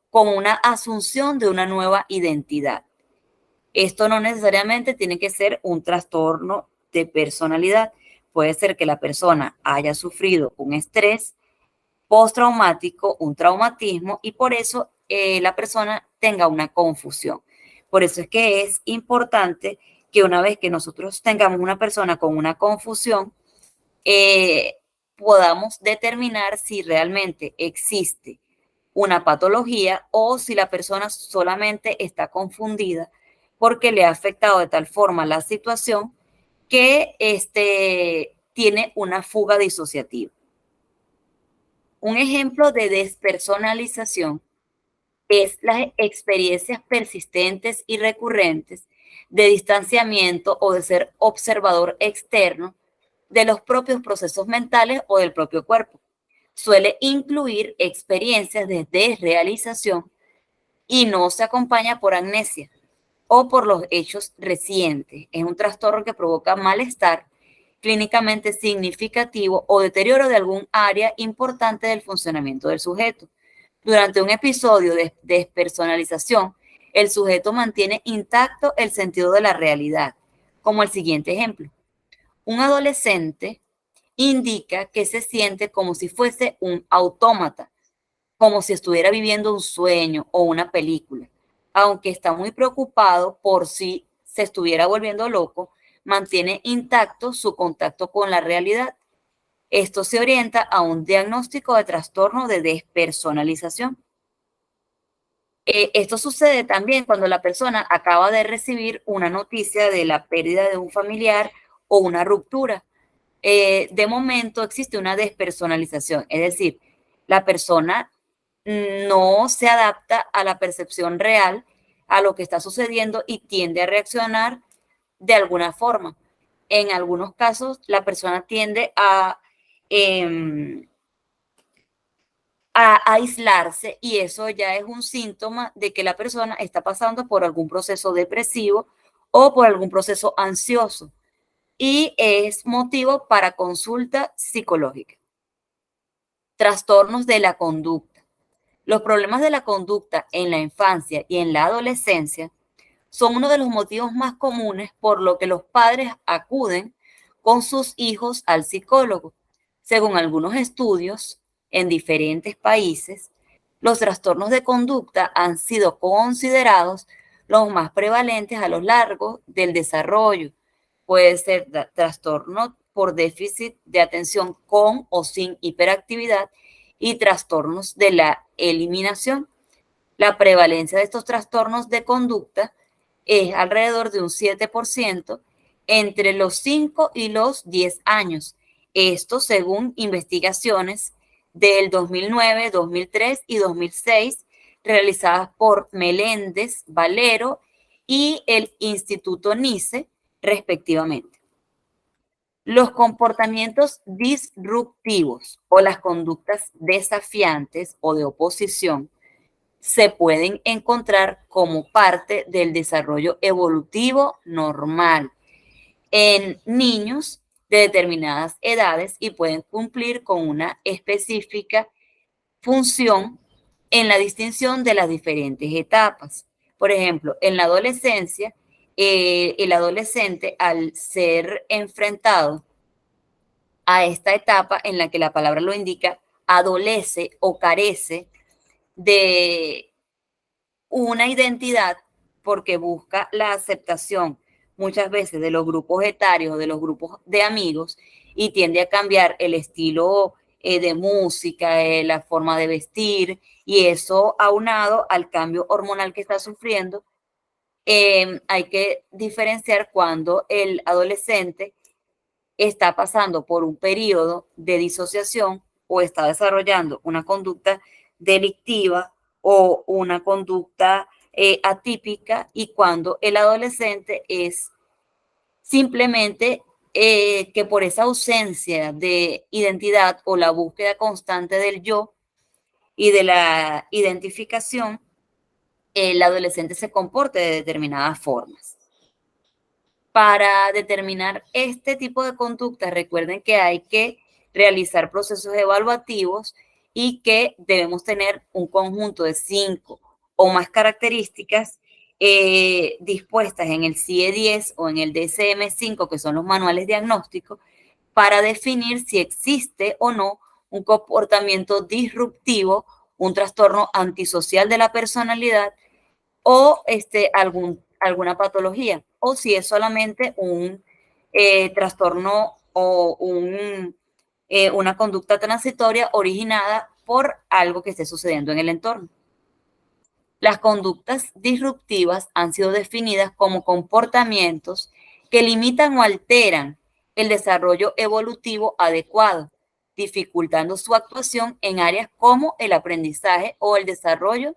con una asunción de una nueva identidad. Esto no necesariamente tiene que ser un trastorno de personalidad. Puede ser que la persona haya sufrido un estrés postraumático, un traumatismo, y por eso la persona tenga una confusión. Por eso es que es importante que una vez que nosotros tengamos una persona con una confusión, podamos determinar si realmente existe una patología o si la persona solamente está confundida porque le ha afectado de tal forma la situación que tiene una fuga disociativa. Un ejemplo de despersonalización es las experiencias persistentes y recurrentes de distanciamiento o de ser observador externo de los propios procesos mentales o del propio cuerpo. suele incluir experiencias de desrealización y no se acompaña por amnesia o por los hechos recientes. Es un trastorno que provoca malestar clínicamente significativo o deterioro de algún área importante del funcionamiento del sujeto. Durante un episodio de despersonalización, el sujeto mantiene intacto el sentido de la realidad, como el siguiente ejemplo. Un adolescente indica que se siente como si fuese un autómata, como si estuviera viviendo un sueño o una película. Aunque está muy preocupado por si se estuviera volviendo loco, mantiene intacto su contacto con la realidad. Esto se orienta a un diagnóstico de trastorno de despersonalización. Esto sucede también cuando la persona acaba de recibir una noticia de la pérdida de un familiar o una ruptura. De momento existe una despersonalización, es decir, la persona no se adapta a la percepción real, a lo que está sucediendo y tiende a reaccionar de alguna forma. En algunos casos, la persona tiende a aislarse y eso ya es un síntoma de que la persona está pasando por algún proceso depresivo o por algún proceso ansioso y es motivo para consulta psicológica. Trastornos de la conducta. Los problemas de la conducta en la infancia y en la adolescencia son uno de los motivos más comunes por lo que los padres acuden con sus hijos al psicólogo. Según algunos estudios en diferentes países, los trastornos de conducta han sido considerados los más prevalentes a lo largo del desarrollo. Puede ser trastorno por déficit de atención con o sin hiperactividad y trastornos de la eliminación. La prevalencia de estos trastornos de conducta es alrededor de un 7% entre los 5 y los 10 años. Esto según investigaciones del 2009, 2003 y 2006 realizadas por Meléndez, Valero y el Instituto NICE, respectivamente. Los comportamientos disruptivos o las conductas desafiantes o de oposición se pueden encontrar como parte del desarrollo evolutivo normal en niños de determinadas edades y pueden cumplir con una específica función en la distinción de las diferentes etapas. Por ejemplo, en la adolescencia, el adolescente, al ser enfrentado a esta etapa en la que la palabra lo indica, adolece o carece de una identidad porque busca la aceptación muchas veces de los grupos etarios, de los grupos de amigos y tiende a cambiar el estilo de música, la forma de vestir y eso aunado al cambio hormonal que está sufriendo. Hay que diferenciar cuando el adolescente está pasando por un periodo de disociación o está desarrollando una conducta delictiva o una conducta atípica y cuando el adolescente es simplemente que por esa ausencia de identidad o la búsqueda constante del yo y de la identificación, el adolescente se comporte de determinadas formas. Para determinar este tipo de conductas, recuerden que hay que realizar procesos evaluativos y que debemos tener un conjunto de 5 o más características dispuestas en el CIE-10 o en el DSM-5, que son los manuales diagnósticos, para definir si existe o no un comportamiento disruptivo, un trastorno antisocial de la personalidad o alguna patología, o si es solamente un trastorno o una conducta transitoria originada por algo que esté sucediendo en el entorno. Las conductas disruptivas han sido definidas como comportamientos que limitan o alteran el desarrollo evolutivo adecuado, dificultando su actuación en áreas como el aprendizaje o el desarrollo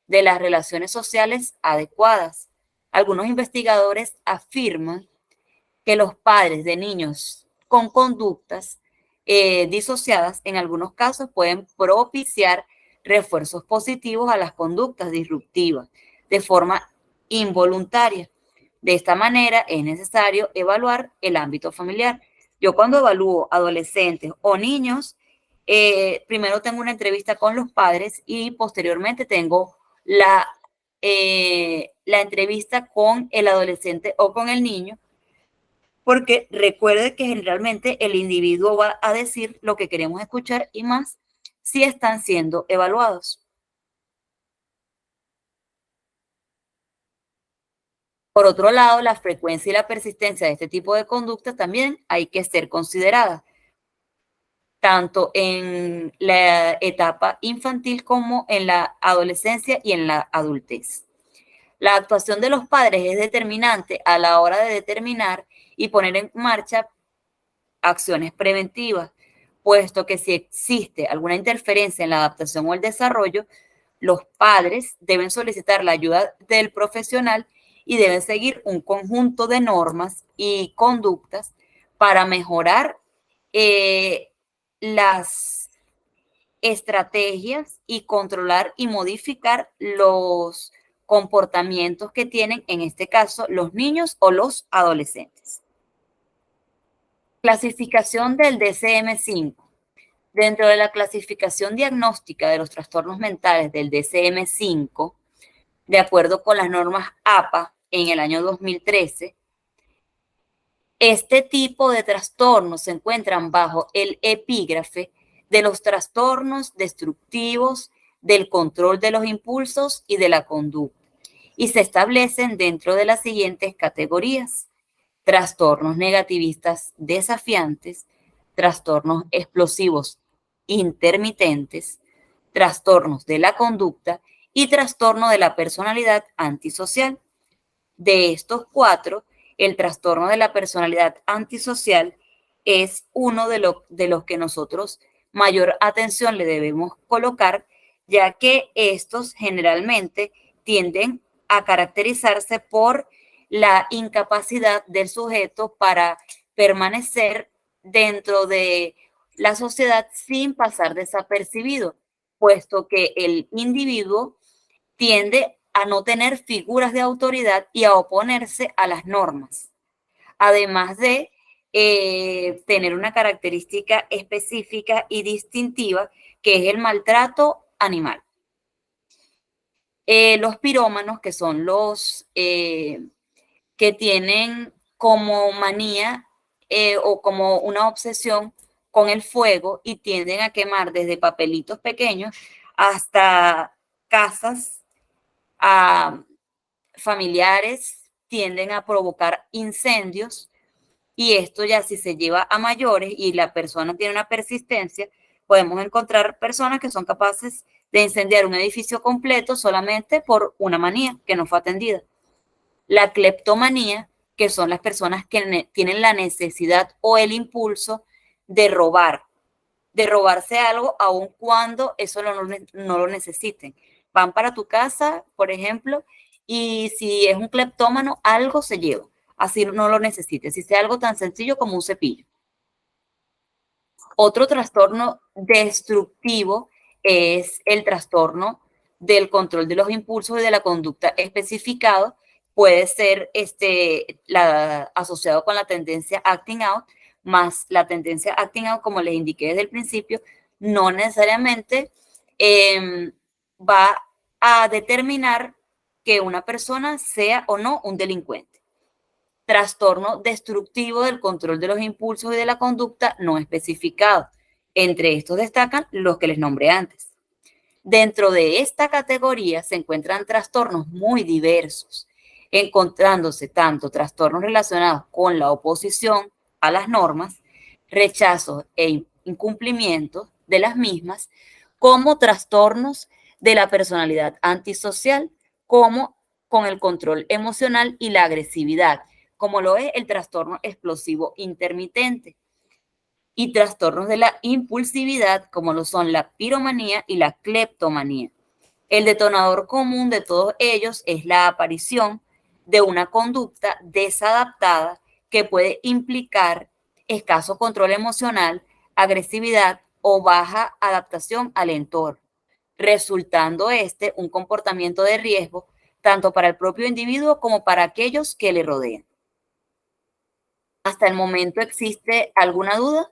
de las relaciones sociales adecuadas. Algunos investigadores afirman que los padres de niños con conductas disociadas, en algunos casos pueden propiciar refuerzos positivos a las conductas disruptivas de forma involuntaria. De esta manera es necesario evaluar el ámbito familiar. Yo cuando evalúo adolescentes o niños, primero tengo una entrevista con los padres y posteriormente tengo la entrevista con el adolescente o con el niño, porque recuerde que generalmente el individuo va a decir lo que queremos escuchar y más si están siendo evaluados. Por otro lado, la frecuencia y la persistencia de este tipo de conductas también hay que ser consideradas, tanto en la etapa infantil como en la adolescencia y en la adultez. La actuación de los padres es determinante a la hora de determinar y poner en marcha acciones preventivas, puesto que si existe alguna interferencia en la adaptación o el desarrollo, los padres deben solicitar la ayuda del profesional y deben seguir un conjunto de normas y conductas para mejorar las estrategias y controlar y modificar los comportamientos que tienen, en este caso, los niños o los adolescentes. Clasificación del DSM-5. Dentro de la clasificación diagnóstica de los trastornos mentales del DSM-5, de acuerdo con las normas APA en el año 2013, este tipo de trastornos se encuentran bajo el epígrafe de los trastornos destructivos del control de los impulsos y de la conducta, y se establecen dentro de las siguientes categorías: trastornos negativistas desafiantes, trastornos explosivos intermitentes, trastornos de la conducta y trastorno de la personalidad antisocial. De estos 4, el trastorno de la personalidad antisocial es uno de los que nosotros mayor atención le debemos colocar, ya que estos generalmente tienden a caracterizarse por la incapacidad del sujeto para permanecer dentro de la sociedad sin pasar desapercibido, puesto que el individuo tiende a no tener figuras de autoridad y a oponerse a las normas, además de tener una característica específica y distintiva, que es el maltrato animal. Los pirómanos, que son los que tienen como manía o como una obsesión con el fuego y tienden a quemar desde papelitos pequeños hasta casas familiares, tienden a provocar incendios, y esto ya si se lleva a mayores y la persona tiene una persistencia, podemos encontrar personas que son capaces de incendiar un edificio completo solamente por una manía que no fue atendida. La cleptomanía, que son las personas que tienen la necesidad o el impulso de robarse algo aun cuando eso no lo necesiten. Van para tu casa, por ejemplo, y si es un cleptómano, algo se lleva, así no lo necesites, si sea algo tan sencillo como un cepillo. Otro trastorno destructivo es el trastorno del control de los impulsos y de la conducta especificado. Puede ser asociado con la tendencia acting out, más la tendencia acting out, como les indiqué desde el principio, no necesariamente va a determinar que una persona sea o no un delincuente. Trastorno destructivo del control de los impulsos y de la conducta no especificado. Entre estos destacan los que les nombré antes. Dentro de esta categoría se encuentran trastornos muy diversos, encontrándose tanto trastornos relacionados con la oposición a las normas, rechazos e incumplimientos de las mismas, como trastornos de la personalidad antisocial, como con el control emocional y la agresividad, como lo es el trastorno explosivo intermitente, y trastornos de la impulsividad, como lo son la piromanía y la cleptomanía. El detonador común de todos ellos es la aparición de una conducta desadaptada que puede implicar escaso control emocional, agresividad o baja adaptación al entorno, resultando un comportamiento de riesgo tanto para el propio individuo como para aquellos que le rodean. ¿Hasta el momento existe alguna duda?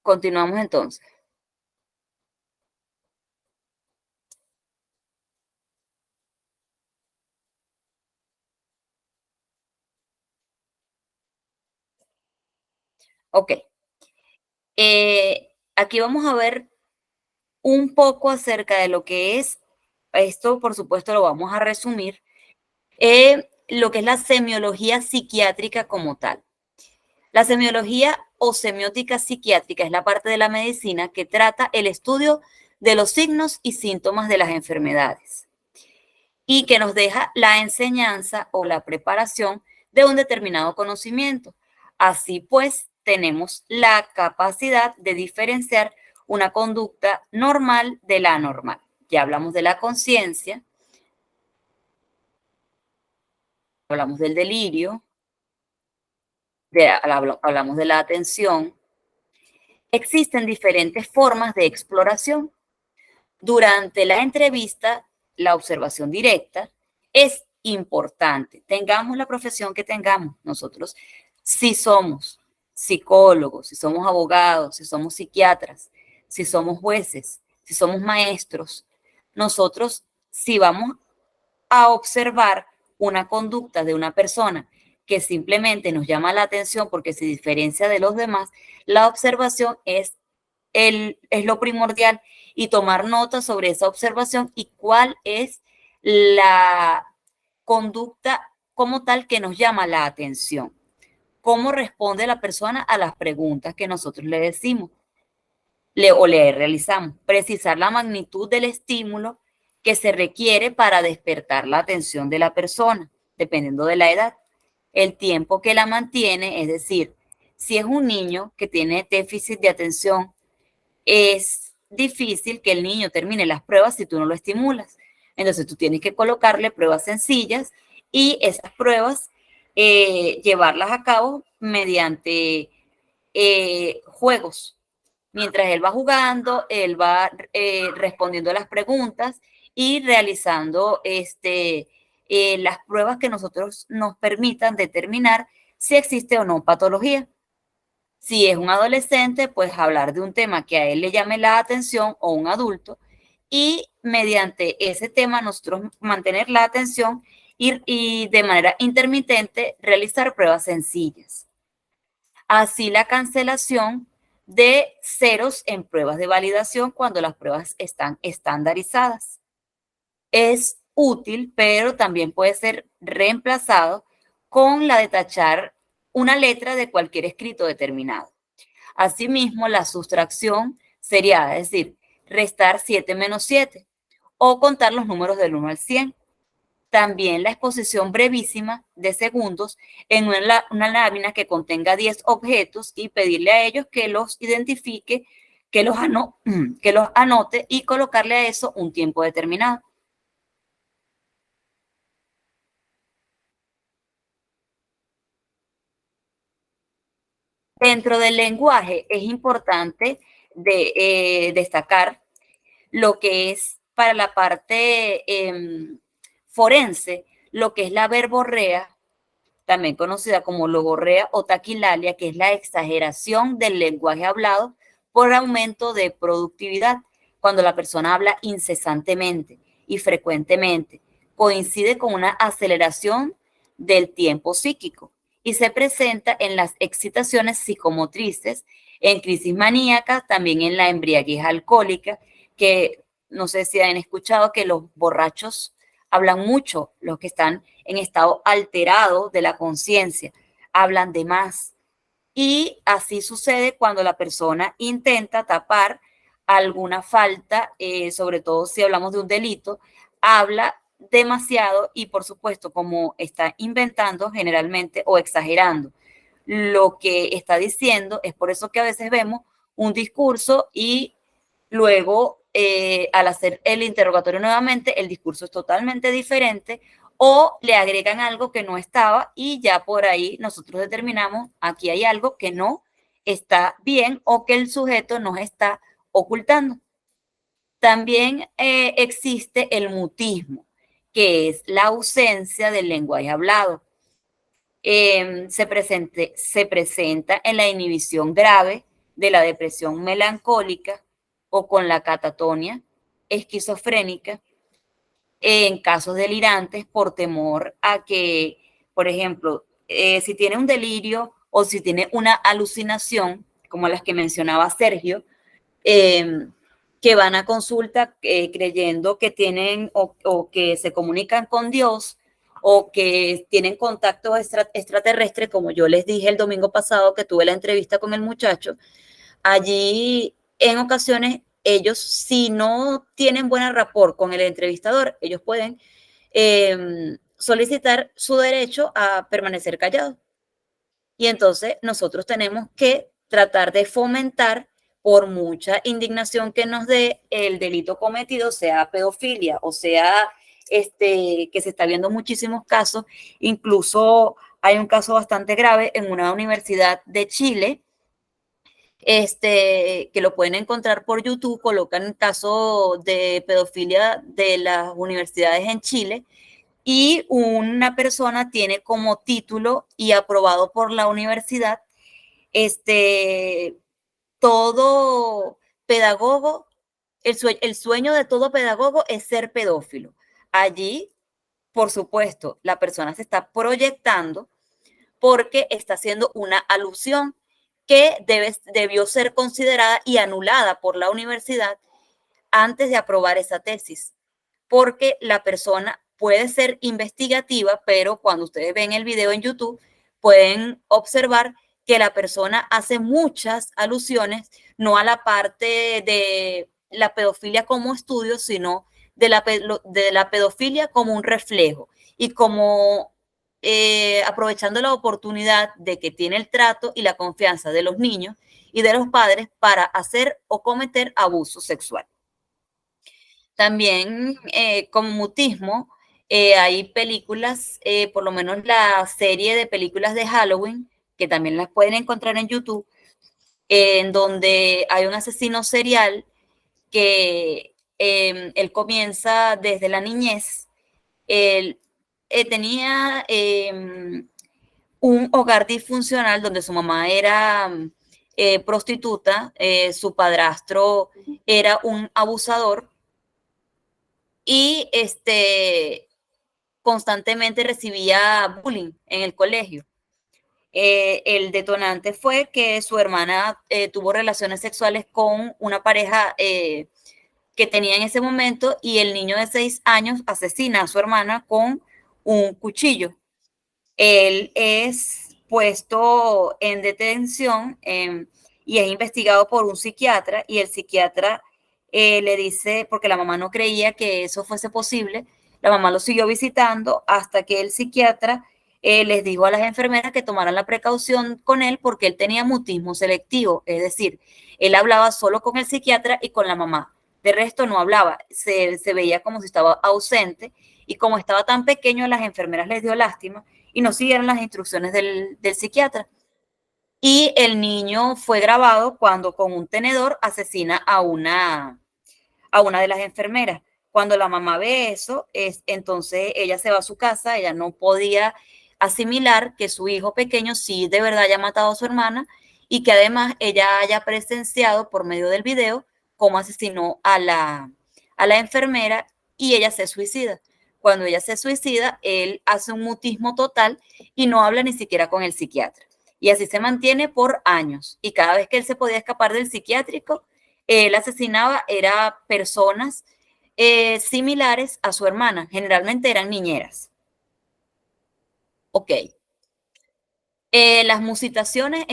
Continuamos entonces. Ok. Aquí vamos a ver un poco acerca de lo que es, esto por supuesto lo vamos a resumir, lo que es la semiología psiquiátrica como tal. La semiología o semiótica psiquiátrica es la parte de la medicina que trata el estudio de los signos y síntomas de las enfermedades y que nos deja la enseñanza o la preparación de un determinado conocimiento. Así pues, tenemos la capacidad de diferenciar una conducta normal de la anormal. Ya hablamos de la conciencia, hablamos del delirio, hablamos de la atención. Existen diferentes formas de exploración. Durante la entrevista, la observación directa es importante. Tengamos la profesión que tengamos nosotros. Si somos psicólogos, si somos abogados, si somos psiquiatras, si somos jueces, si somos maestros, nosotros si vamos a observar una conducta de una persona que simplemente nos llama la atención porque se diferencia de los demás, la observación es lo primordial y tomar nota sobre esa observación y cuál es la conducta como tal que nos llama la atención. Cómo responde la persona a las preguntas que nosotros le decimos o le realizamos. Precisar la magnitud del estímulo que se requiere para despertar la atención de la persona, dependiendo de la edad. El tiempo que la mantiene, es decir, si es un niño que tiene déficit de atención, es difícil que el niño termine las pruebas si tú no lo estimulas. Entonces tú tienes que colocarle pruebas sencillas y esas pruebas llevarlas a cabo mediante juegos. Mientras él va jugando, él va respondiendo a las preguntas y realizando las pruebas que nosotros nos permitan determinar si existe o no patología. Si es un adolescente, pues hablar de un tema que a él le llame la atención o un adulto y mediante ese tema nosotros mantener la atención y de manera intermitente realizar pruebas sencillas. Así la cancelación de ceros en pruebas de validación cuando las pruebas están estandarizadas. Es útil, pero también puede ser reemplazado con la de tachar una letra de cualquier escrito determinado. Asimismo, la sustracción sería, es decir, restar 7 menos 7 o contar los números del 1 al 100. También la exposición brevísima de segundos en una lámina que contenga 10 objetos y pedirle a ellos que los identifique, que los anote y colocarle a eso un tiempo determinado. Dentro del lenguaje es importante destacar lo que es para la parte forense, lo que es la verborrea, también conocida como logorrea o taquilalia, que es la exageración del lenguaje hablado por aumento de productividad. Cuando la persona habla incesantemente y frecuentemente, coincide con una aceleración del tiempo psíquico y se presenta en las excitaciones psicomotrices, en crisis maníacas, también en la embriaguez alcohólica, que no sé si han escuchado que los borrachos hablan mucho, los que están en estado alterado de la conciencia, hablan de más. Y así sucede cuando la persona intenta tapar alguna falta, sobre todo si hablamos de un delito, habla demasiado y por supuesto como está inventando generalmente o exagerando lo que está diciendo, es por eso que a veces vemos un discurso y luego al hacer el interrogatorio nuevamente el discurso es totalmente diferente o le agregan algo que no estaba y ya por ahí nosotros determinamos aquí hay algo que no está bien o que el sujeto nos está ocultando. También existe el mutismo, que es la ausencia del lenguaje hablado. Se presenta en la inhibición grave de la depresión melancólica o con la catatonia esquizofrénica en casos delirantes por temor a que, por ejemplo, si tiene un delirio o si tiene una alucinación, como las que mencionaba Sergio, que van a consulta creyendo que tienen o que se comunican con Dios o que tienen contactos extraterrestres, como yo les dije el domingo pasado que tuve la entrevista con el muchacho. Allí, en ocasiones, ellos, si no tienen buena rapport con el entrevistador, ellos pueden solicitar su derecho a permanecer callados. Y entonces nosotros tenemos que tratar de fomentar, por mucha indignación que nos dé el delito cometido, sea pedofilia o sea que se está viendo muchísimos casos, incluso hay un caso bastante grave en una universidad de Chile, que lo pueden encontrar por YouTube, colocan el caso de pedofilia de las universidades en Chile, y una persona tiene como título y aprobado por la universidad, todo pedagogo, el sueño de todo pedagogo es ser pedófilo. Allí, por supuesto, la persona se está proyectando porque está haciendo una alusión que debió ser considerada y anulada por la universidad antes de aprobar esa tesis, porque la persona puede ser investigativa, pero cuando ustedes ven el video en YouTube, pueden observar que la persona hace muchas alusiones, no a la parte de la pedofilia como estudio, sino de la pedofilia como un reflejo y como aprovechando la oportunidad de que tiene el trato y la confianza de los niños y de los padres para hacer o cometer abuso sexual. También como mutismo, hay películas, por lo menos la serie de películas de Halloween, que también las pueden encontrar en YouTube, en donde hay un asesino serial que él comienza desde la niñez. Él tenía un hogar disfuncional donde su mamá era prostituta, su padrastro era un abusador y constantemente recibía bullying en el colegio. El detonante fue que su hermana tuvo relaciones sexuales con una pareja que tenía en ese momento y el niño de 6 años asesina a su hermana con un cuchillo. Él es puesto en detención y es investigado por un psiquiatra y el psiquiatra le dice, porque la mamá no creía que eso fuese posible, la mamá lo siguió visitando hasta que el psiquiatra les dijo a las enfermeras que tomaran la precaución con él porque él tenía mutismo selectivo, es decir, él hablaba solo con el psiquiatra y con la mamá, de resto no hablaba, se veía como si estaba ausente y como estaba tan pequeño las enfermeras les dio lástima y no siguieron las instrucciones del psiquiatra. Y el niño fue grabado cuando con un tenedor asesina a una de las enfermeras. Cuando la mamá ve eso, entonces ella se va a su casa, ella no podía asimilar que su hijo pequeño sí de verdad haya matado a su hermana y que además ella haya presenciado por medio del video cómo asesinó a la enfermera y ella se suicida. Cuando ella se suicida, él hace un mutismo total y no habla ni siquiera con el psiquiatra. Y así se mantiene por años. Y cada vez que él se podía escapar del psiquiátrico, él asesinaba, era personas similares a su hermana. Generalmente eran niñeras. Ok. Las musitaciones,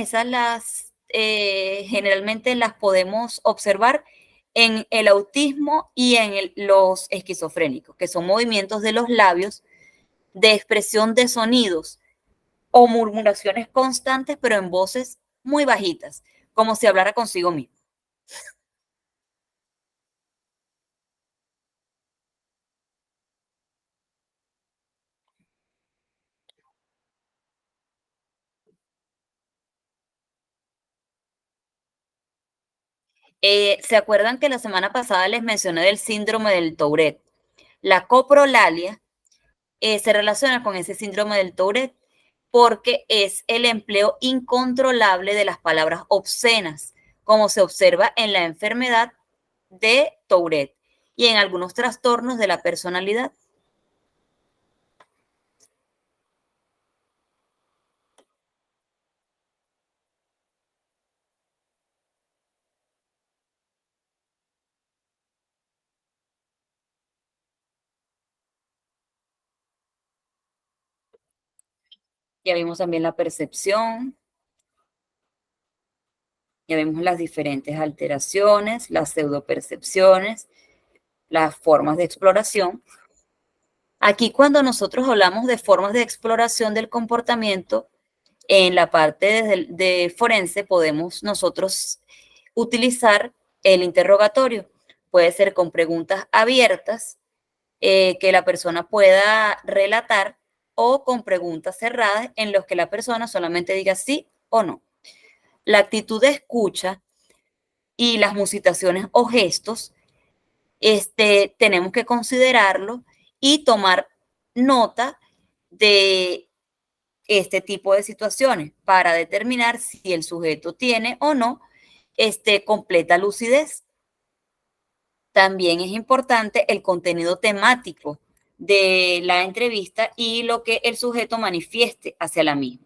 generalmente las podemos observar en el autismo y en los esquizofrénicos, que son movimientos de los labios de expresión de sonidos o murmuraciones constantes, pero en voces muy bajitas, como si hablara consigo mismo. ¿Se acuerdan que la semana pasada les mencioné del síndrome del Tourette? La coprolalia se relaciona con ese síndrome del Tourette porque es el empleo incontrolable de las palabras obscenas, como se observa en la enfermedad de Tourette y en algunos trastornos de la personalidad. Ya vimos también la percepción, ya vimos las diferentes alteraciones, las pseudopercepciones, las formas de exploración. Aquí cuando nosotros hablamos de formas de exploración del comportamiento, en la parte de forense podemos nosotros utilizar el interrogatorio. Puede ser con preguntas abiertas que la persona pueda relatar o con preguntas cerradas en los que la persona solamente diga sí o no. La actitud de escucha y las musitaciones o gestos, tenemos que considerarlo y tomar nota de este tipo de situaciones para determinar si el sujeto tiene o no completa lucidez. También es importante el contenido temático de la entrevista y lo que el sujeto manifieste hacia la misma.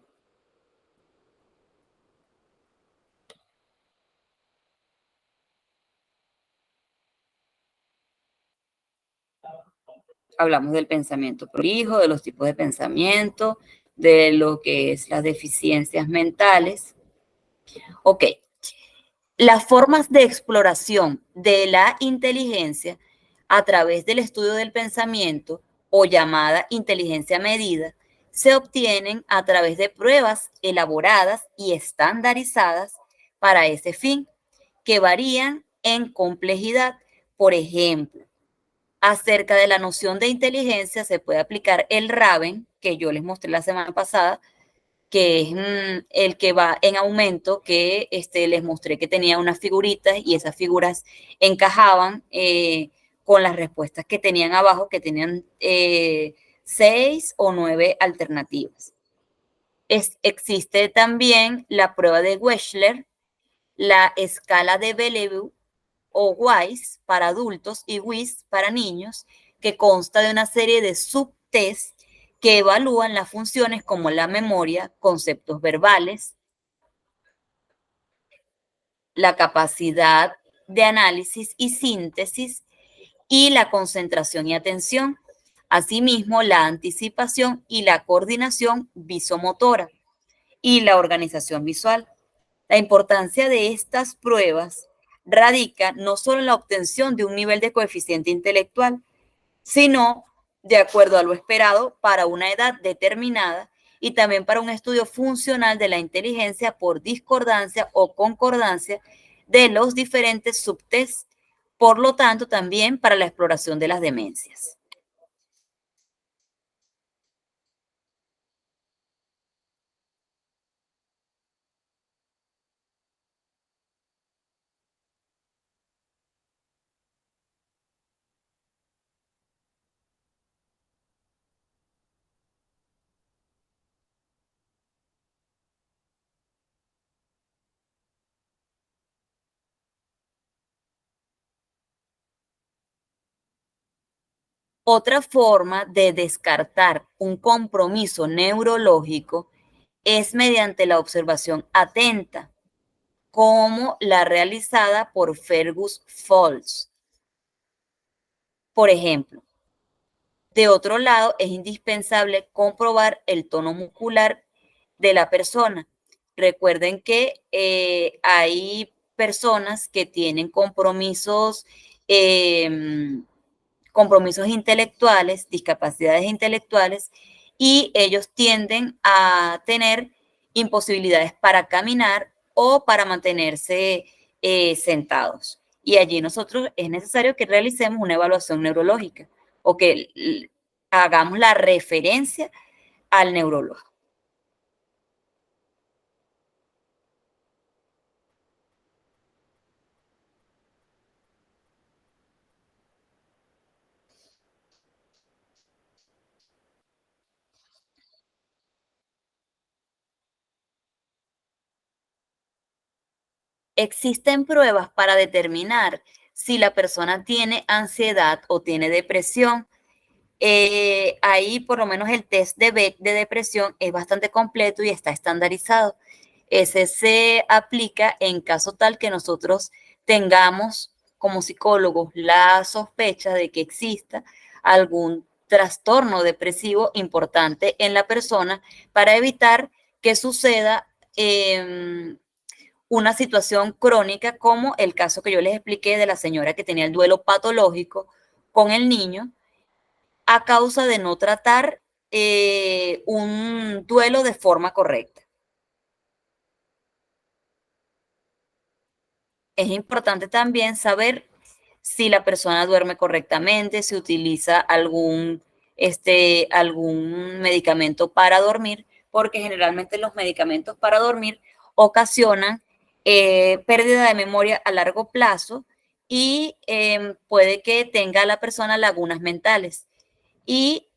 Hablamos del pensamiento prolijo, de los tipos de pensamiento, de lo que es las deficiencias mentales. Ok. Las formas de exploración de la inteligencia a través del estudio del pensamiento o llamada inteligencia medida se obtienen a través de pruebas elaboradas y estandarizadas para ese fin, que varían en complejidad. Por ejemplo, acerca de la noción de inteligencia se puede aplicar el Raven, que yo les mostré la semana pasada, que es el que va en aumento, que les mostré que tenía unas figuritas y esas figuras encajaban con las respuestas que tenían abajo, que tenían 6 o 9 alternativas. Existe también la prueba de Wechsler, la escala de Bellevue o WISE para adultos y WIS para niños, que consta de una serie de subtests que evalúan las funciones como la memoria, conceptos verbales, la capacidad de análisis y síntesis y la concentración y atención. Asimismo, la anticipación y la coordinación visomotora y la organización visual. La importancia de estas pruebas radica no solo en la obtención de un nivel de coeficiente intelectual, sino de acuerdo a lo esperado para una edad determinada y también para un estudio funcional de la inteligencia por discordancia o concordancia de los diferentes subtests, por lo tanto también para la exploración de las demencias. Otra forma de descartar un compromiso neurológico es mediante la observación atenta, como la realizada por Fergus Folds. Por ejemplo, de otro lado, es indispensable comprobar el tono muscular de la persona. Recuerden que hay personas que tienen compromisos intelectuales, discapacidades intelectuales, y ellos tienden a tener imposibilidades para caminar o para mantenerse sentados. Y allí nosotros es necesario que realicemos una evaluación neurológica o que hagamos la referencia al neurólogo. Existen pruebas para determinar si la persona tiene ansiedad o tiene depresión. Ahí por lo menos el test de Beck de depresión es bastante completo y está estandarizado. Ese se aplica en caso tal que nosotros tengamos como psicólogos la sospecha de que exista algún trastorno depresivo importante en la persona para evitar que suceda una situación crónica como el caso que yo les expliqué de la señora que tenía el duelo patológico con el niño a causa de no tratar un duelo de forma correcta. Es importante también saber si la persona duerme correctamente, si utiliza algún medicamento para dormir, porque generalmente los medicamentos para dormir ocasionan pérdida de memoria a largo plazo y puede que tenga la persona lagunas mentales y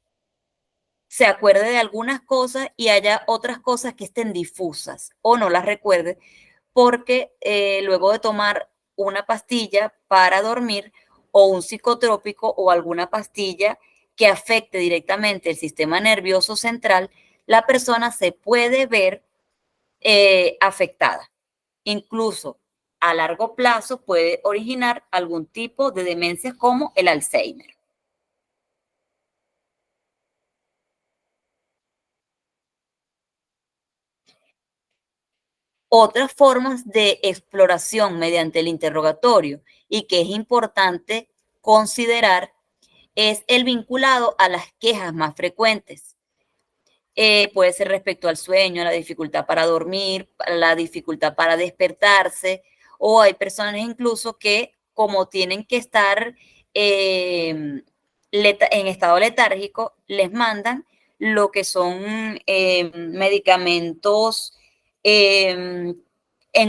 se acuerde de algunas cosas y haya otras cosas que estén difusas o no las recuerde porque luego de tomar una pastilla para dormir o un psicotrópico o alguna pastilla que afecte directamente el sistema nervioso central, la persona se puede ver afectada. Incluso a largo plazo puede originar algún tipo de demencia como el Alzheimer. Otras formas de exploración mediante el interrogatorio y que es importante considerar es el vinculado a las quejas más frecuentes. Puede ser respecto al sueño, la dificultad para dormir, la dificultad para despertarse, o hay personas incluso que como tienen que estar en estado letárgico, les mandan lo que son medicamentos en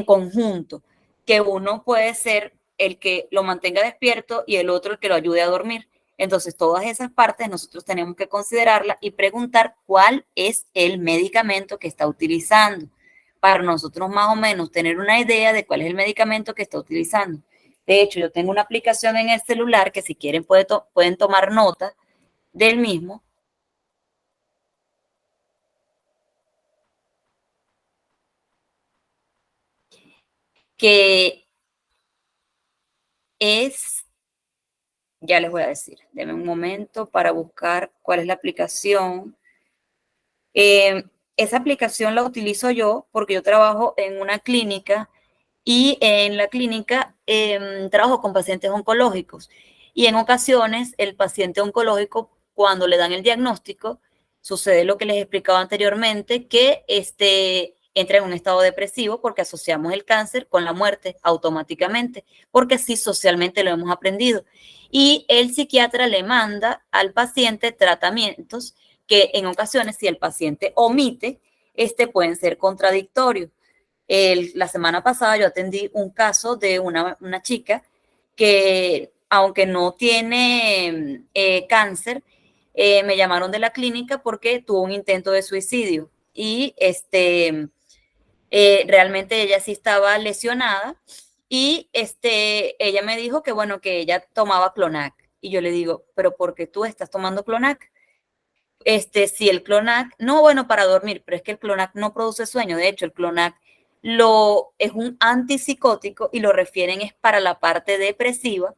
conjunto, que uno puede ser el que lo mantenga despierto y el otro el que lo ayude a dormir. Entonces, todas esas partes nosotros tenemos que considerarlas y preguntar cuál es el medicamento que está utilizando, para nosotros más o menos tener una idea de cuál es el medicamento que está utilizando. De hecho, yo tengo una aplicación en el celular que si quieren pueden tomar nota del mismo. Que es, ya les voy a decir, denme un momento para buscar cuál es la aplicación. Esa aplicación la utilizo yo porque yo trabajo en una clínica y en la clínica trabajo con pacientes oncológicos y en ocasiones el paciente oncológico cuando le dan el diagnóstico sucede lo que les explicaba anteriormente, que entra en un estado depresivo porque asociamos el cáncer con la muerte automáticamente, porque así socialmente lo hemos aprendido. Y el psiquiatra le manda al paciente tratamientos que en ocasiones, si el paciente omite, pueden ser contradictorios. La semana pasada yo atendí un caso de una chica que, aunque no tiene cáncer, me llamaron de la clínica porque tuvo un intento de suicidio y realmente ella sí estaba lesionada y ella me dijo que bueno, que ella tomaba Clonaz y yo le digo, pero ¿por qué tú estás tomando Clonaz? Si el Clonaz, no, bueno, para dormir, pero es que el Clonaz no produce sueño. De hecho, el Clonaz es un antipsicótico y lo refieren es para la parte depresiva,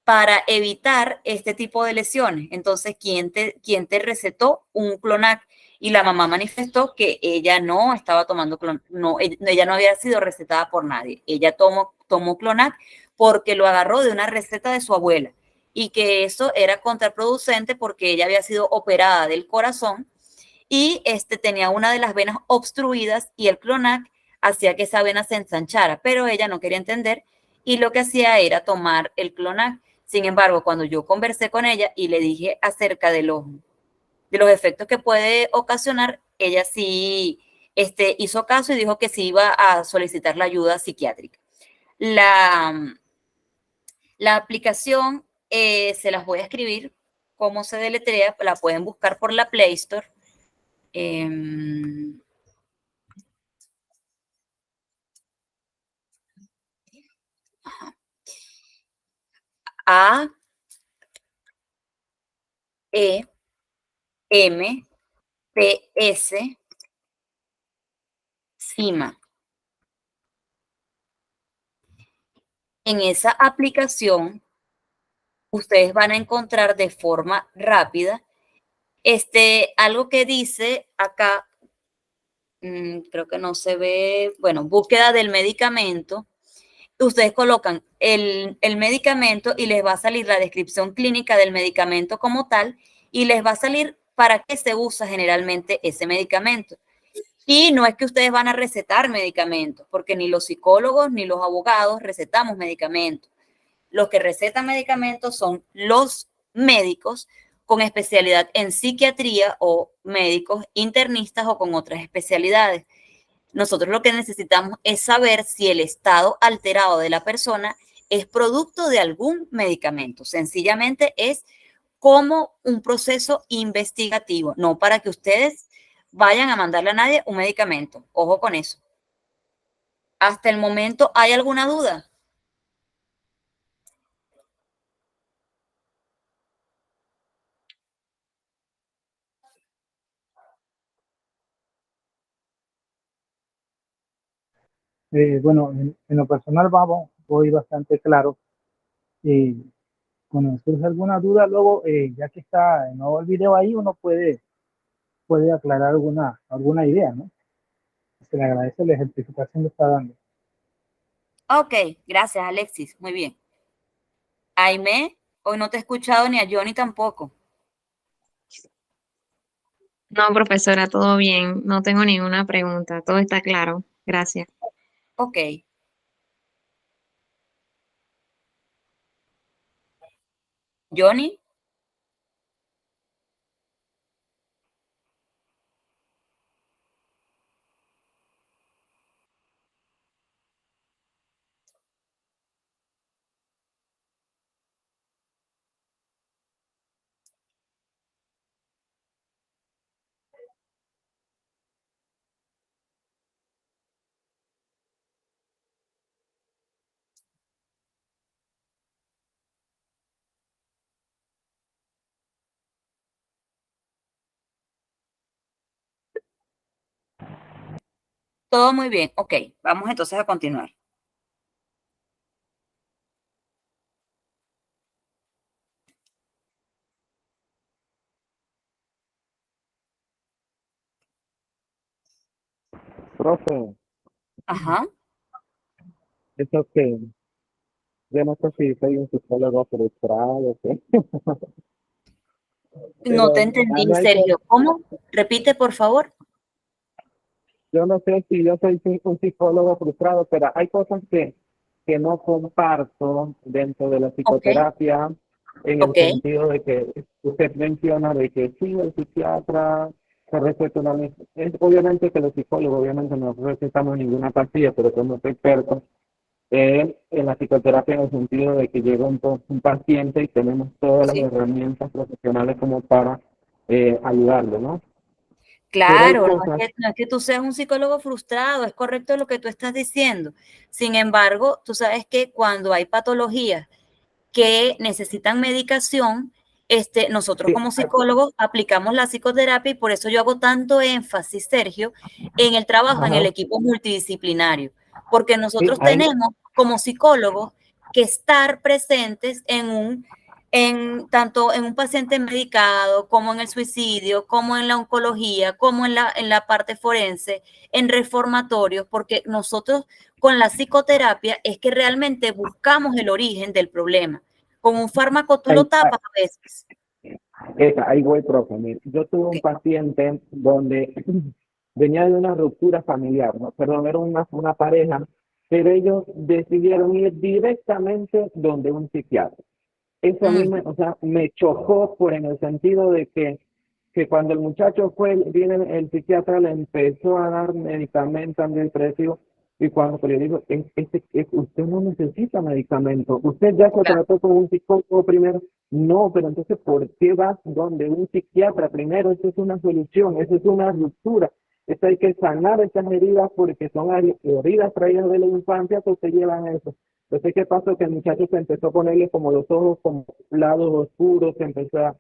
para evitar este tipo de lesiones. Entonces, ¿quién te recetó un Clonaz? y la mamá manifestó que ella no estaba tomando ella no había sido recetada por nadie. Ella tomó Clonaz porque lo agarró de una receta de su abuela y que eso era contraproducente porque ella había sido operada del corazón y tenía una de las venas obstruidas y el Clonaz hacía que esa vena se ensanchara, pero ella no quería entender y lo que hacía era tomar el Clonaz. Sin embargo, cuando yo conversé con ella y le dije acerca de los efectos que puede ocasionar, ella sí hizo caso y dijo que sí iba a solicitar la ayuda psiquiátrica. La aplicación se las voy a escribir, cómo se deletrea, la pueden buscar por la Play Store. A E M P S CIMA. En esa aplicación ustedes van a encontrar de forma rápida algo que dice acá, creo que no se ve, bueno, búsqueda del medicamento. Ustedes colocan el medicamento y les va a salir la descripción clínica del medicamento como tal y les va a salir para qué se usa generalmente ese medicamento. Y no es que ustedes van a recetar medicamentos, porque ni los psicólogos ni los abogados recetamos medicamentos. Los que recetan medicamentos son los médicos con especialidad en psiquiatría o médicos internistas o con otras especialidades. Nosotros lo que necesitamos es saber si el estado alterado de la persona es producto de algún medicamento. Sencillamente es como un proceso investigativo, no para que ustedes vayan a mandarle a nadie un medicamento. Ojo con eso. Hasta el momento, ¿hay alguna duda? Bueno, en lo personal voy bastante claro. Cuando surge alguna duda, luego, ya que está de nuevo el video ahí, uno puede aclarar alguna idea, ¿no? Se le agradece la ejemplificación que está dando. Ok, gracias Alexis, muy bien. Aimé, hoy no te he escuchado ni a Johnny tampoco. No, profesora, todo bien. No tengo ninguna pregunta. Todo está claro. Gracias. Ok. Johnny. Todo muy bien. Ok, vamos entonces a continuar. Profe, Ajá. eso que yo no sé si soy un psicólogo frustrado, ¿sí? No te Pero entendí, no hay que, Sergio. ¿Cómo? Repite, por favor. yo no sé si yo soy un psicólogo frustrado, pero hay cosas que no comparto dentro de la Ok, psicoterapia, en el ok. sentido de que usted menciona de que sí, el psiquiatra se receta una... Obviamente que los psicólogos, obviamente no recetamos ninguna pastilla, pero somos expertos en la psicoterapia en el sentido de que llega un paciente y tenemos todas las Sí. herramientas profesionales como para ayudarlo, ¿no? Pero hay Claro, cosas... no es que tú seas un psicólogo frustrado, es correcto lo que tú estás diciendo. Sin embargo, tú sabes que cuando hay patologías que necesitan medicación, nosotros Sí, como psicólogos aplicamos la psicoterapia y por eso yo hago tanto énfasis, Sergio, en el trabajo en el ajá, equipo multidisciplinario, porque sí, nosotros hay, tenemos como psicólogos que estar presentes en un tanto en un paciente medicado, como en el suicidio, como en la oncología, como en la parte forense, en reformatorios, porque nosotros con la psicoterapia es que realmente buscamos el origen del problema. Con un fármaco tú lo tapas a veces. Ahí voy, profe. Mire, yo tuve un paciente donde venía de una ruptura familiar, ¿no? Perdón, era una pareja, pero ellos decidieron ir directamente donde un psiquiatra. Eso a mí o sea, me chocó en el sentido de que cuando el muchacho viene el psiquiatra, le empezó a dar medicamentos antidepresivos, y cuando le digo, usted no necesita medicamento, usted ya se trató con un psicólogo primero. No, pero entonces, ¿por qué vas donde un psiquiatra primero? Eso es una solución, eso es una ruptura. Eso hay que sanar esas heridas, porque son heridas traídas de la infancia que te llevan a eso. Entonces, ¿qué pasó? Que el muchacho se empezó a ponerle como los ojos como lados oscuros, se empezó a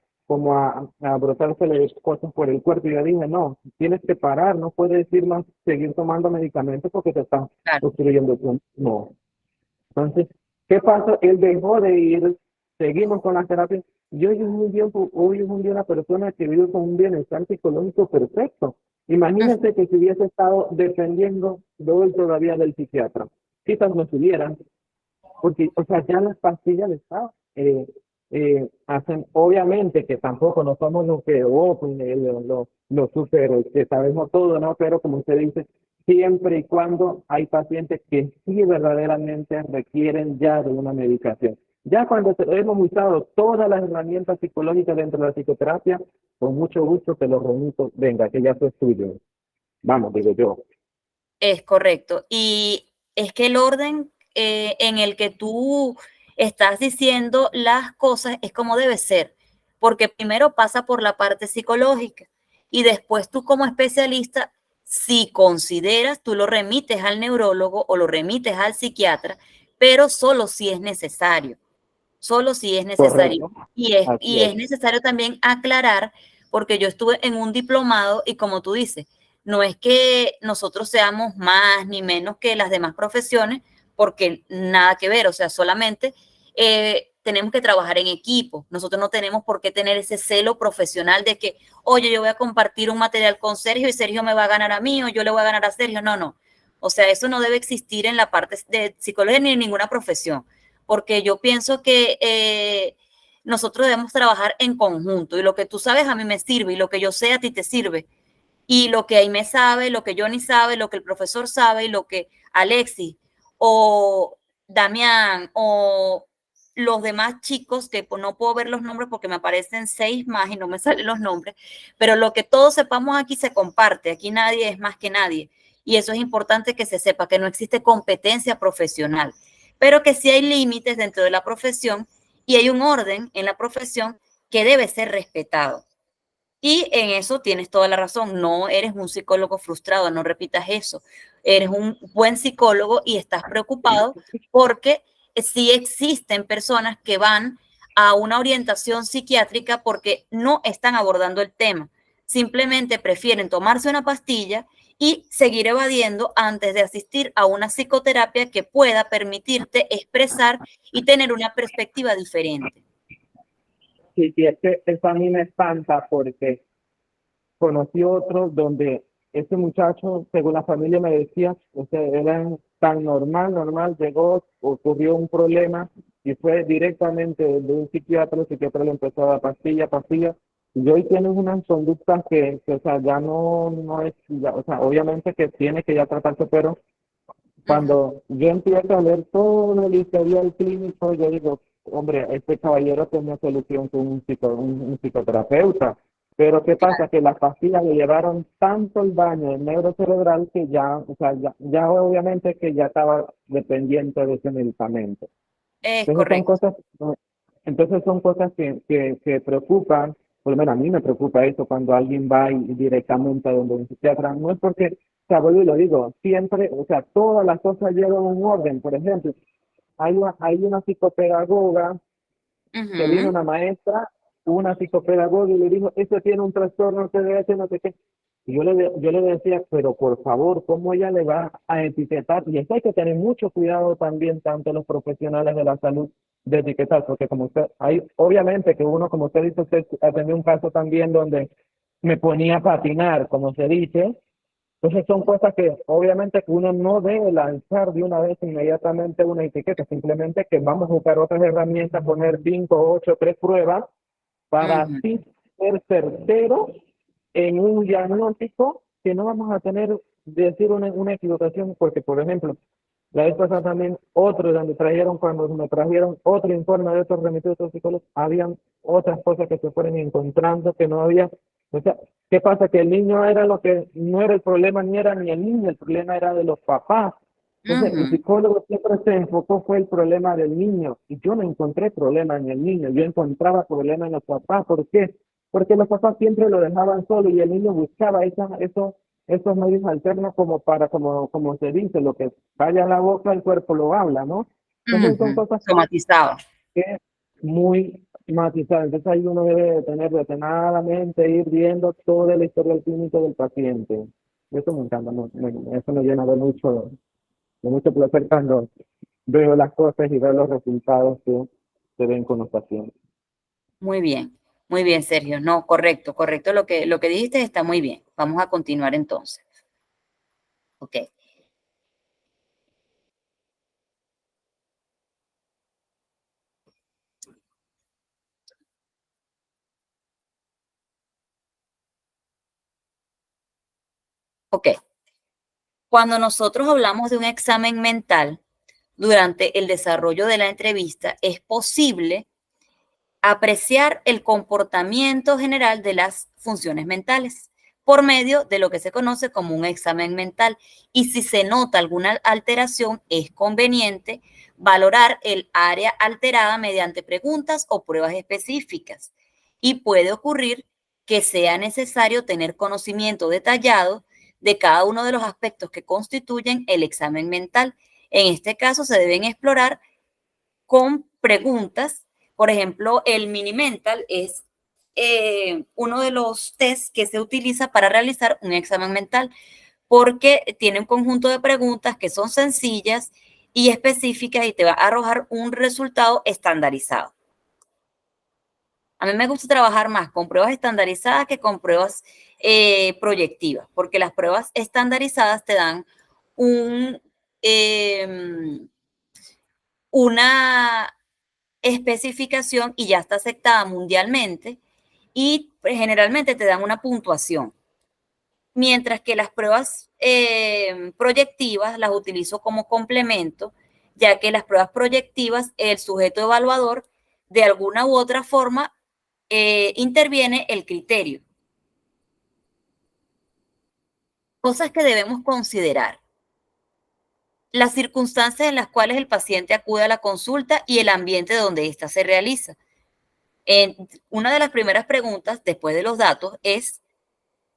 brotársele cosas por el cuerpo, y yo dije, no, tienes que parar, no puedes ir más, seguir tomando medicamentos porque te están destruyendo tu... No. Entonces, ¿qué pasó? Él dejó de ir, seguimos con las terapias, y hoy es un día una persona que vive con un bienestar psicológico perfecto. Imagínense que si hubiese estado dependiendo de hoy todavía del psiquiatra, quizás no estuvieran, porque, o sea, ya las pastillas de estado hacen, obviamente que tampoco no somos los que, los super, que sabemos todo, ¿no? Pero como usted dice, siempre y cuando hay pacientes que sí verdaderamente requieren ya de una medicación. Ya cuando hemos usado todas las herramientas psicológicas dentro de la psicoterapia, con mucho gusto te lo remito, venga, que ya eso es tuyo. Vamos, digo yo. Es correcto. Y es que el orden en el que tú estás diciendo las cosas es como debe ser, porque primero pasa por la parte psicológica y después tú como especialista, si consideras, tú lo remites al neurólogo o lo remites al psiquiatra, pero solo si es necesario. Solo si es necesario. Correcto. Y es necesario también aclarar, porque yo estuve en un diplomado y como tú dices, no es que nosotros seamos más ni menos que las demás profesiones, porque nada que ver, o sea, solamente tenemos que trabajar en equipo. Nosotros no tenemos por qué tener ese celo profesional de que, oye, yo voy a compartir un material con Sergio y Sergio me va a ganar a mí o yo le voy a ganar a Sergio. No, no. O sea, eso no debe existir en la parte de psicología ni en ninguna profesión, porque yo pienso que nosotros debemos trabajar en conjunto y lo que tú sabes a mí me sirve y lo que yo sé a ti te sirve y lo que Aimé sabe, lo que Johnny sabe, lo que el profesor sabe y lo que Alexis o Damián o los demás chicos, que no puedo ver los nombres porque me aparecen 6 más y no me salen los nombres, pero lo que todos sepamos aquí se comparte, aquí nadie es más que nadie y eso es importante que se sepa, que no existe competencia profesional, pero que sí hay límites dentro de la profesión y hay un orden en la profesión que debe ser respetado. Y en eso tienes toda la razón, no eres un psicólogo frustrado, no repitas eso, eres un buen psicólogo y estás preocupado porque sí existen personas que van a una orientación psiquiátrica porque no están abordando el tema, simplemente prefieren tomarse una pastilla y seguir evadiendo antes de asistir a una psicoterapia que pueda permitirte expresar y tener una perspectiva diferente. Sí, y es que eso a mí me espanta porque conocí otro donde ese muchacho, según la familia me decía, o sea, era tan normal, llegó, ocurrió un problema y fue directamente de un psiquiatra, el psiquiatra le empezó a dar pastilla, y hoy tienes unas conductas que o sea, ya no es, ya, o sea, obviamente que tiene que ya tratarse, pero cuando yo empiezo a leer todo el historial clínico, yo digo, hombre, este caballero tenía solución con un psicoterapeuta. Pero ¿qué pasa? Que las pastillas le llevaron tanto el daño en neurocerebral que ya, o sea, ya obviamente que ya estaba dependiente de ese medicamento. Es Entonces correcto. son cosas que preocupan, por lo menos a mí me preocupa eso cuando alguien va y directamente a donde un psiquiatra. No es porque, o sea, vuelvo y lo digo, siempre, o sea, todas las cosas llevan un orden. Por ejemplo, hay una psicopedagoga que vino una maestra, una psicopedagoga, y le dijo, eso tiene un trastorno TDAH, no sé qué. Y yo le decía, pero por favor, ¿cómo ella le va a etiquetar? Y esto hay que tener mucho cuidado también, tanto los profesionales de la salud, de etiquetar, porque como usted, hay, obviamente que uno, como usted dice, usted atendió un caso también donde me ponía a patinar, como se dice. Entonces son cosas que obviamente que uno no debe lanzar de una vez inmediatamente una etiqueta, simplemente que vamos a buscar otras herramientas, poner 5, 8, 3 pruebas para Ujú. así ser certeros en un diagnóstico, que no vamos a tener, decir una equivocación, porque por ejemplo, la vez pasada también otro donde trajeron, cuando me trajeron otro informe de otros remitidos de psicólogos, habían otras cosas que se fueron encontrando que no había. O sea, ¿qué pasa? Que el niño era lo que, no era el problema, ni era ni el niño, el problema era de los papás. Entonces, el Ujú. psicólogo siempre se enfocó, fue el problema del niño, y yo no encontré problema en el niño, yo encontraba problema en los papás. ¿Por qué? Porque los papás siempre lo dejaban solo y el niño buscaba esos medios alternos como para, como se dice, lo que vaya a la boca, el cuerpo lo habla, ¿no? Entonces son Ujú. cosas Somatizado. que es muy matizadas. Entonces ahí uno debe de tener detenidamente, ir viendo todo el historial clínico del paciente. Eso me encanta, eso me llena de mucho placer cuando veo las cosas y veo los resultados que se ven con los pacientes. Muy bien, Sergio. No, correcto, correcto. Lo que dijiste está muy bien. Vamos a continuar entonces. Ok. Ok. Cuando nosotros hablamos de un examen mental, durante el desarrollo de la entrevista, es posible apreciar el comportamiento general de las funciones mentales por medio de lo que se conoce como un examen mental. Y si se nota alguna alteración, es conveniente valorar el área alterada mediante preguntas o pruebas específicas. Y puede ocurrir que sea necesario tener conocimiento detallado de cada uno de los aspectos que constituyen el examen mental. En este caso, se deben explorar con preguntas. Por ejemplo, el mini mental es uno de los tests que se utiliza para realizar un examen mental, porque tiene un conjunto de preguntas que son sencillas y específicas y te va a arrojar un resultado estandarizado. A mí me gusta trabajar más con pruebas estandarizadas que con pruebas proyectivas, porque las pruebas estandarizadas te dan una especificación y ya está aceptada mundialmente y generalmente te dan una puntuación. Mientras que las pruebas proyectivas las utilizo como complemento, ya que las pruebas proyectivas, el sujeto evaluador, de alguna u otra forma, interviene el criterio. Cosas que debemos considerar: las circunstancias en las cuales el paciente acude a la consulta y el ambiente donde ésta se realiza. Una de las primeras preguntas, después de los datos, es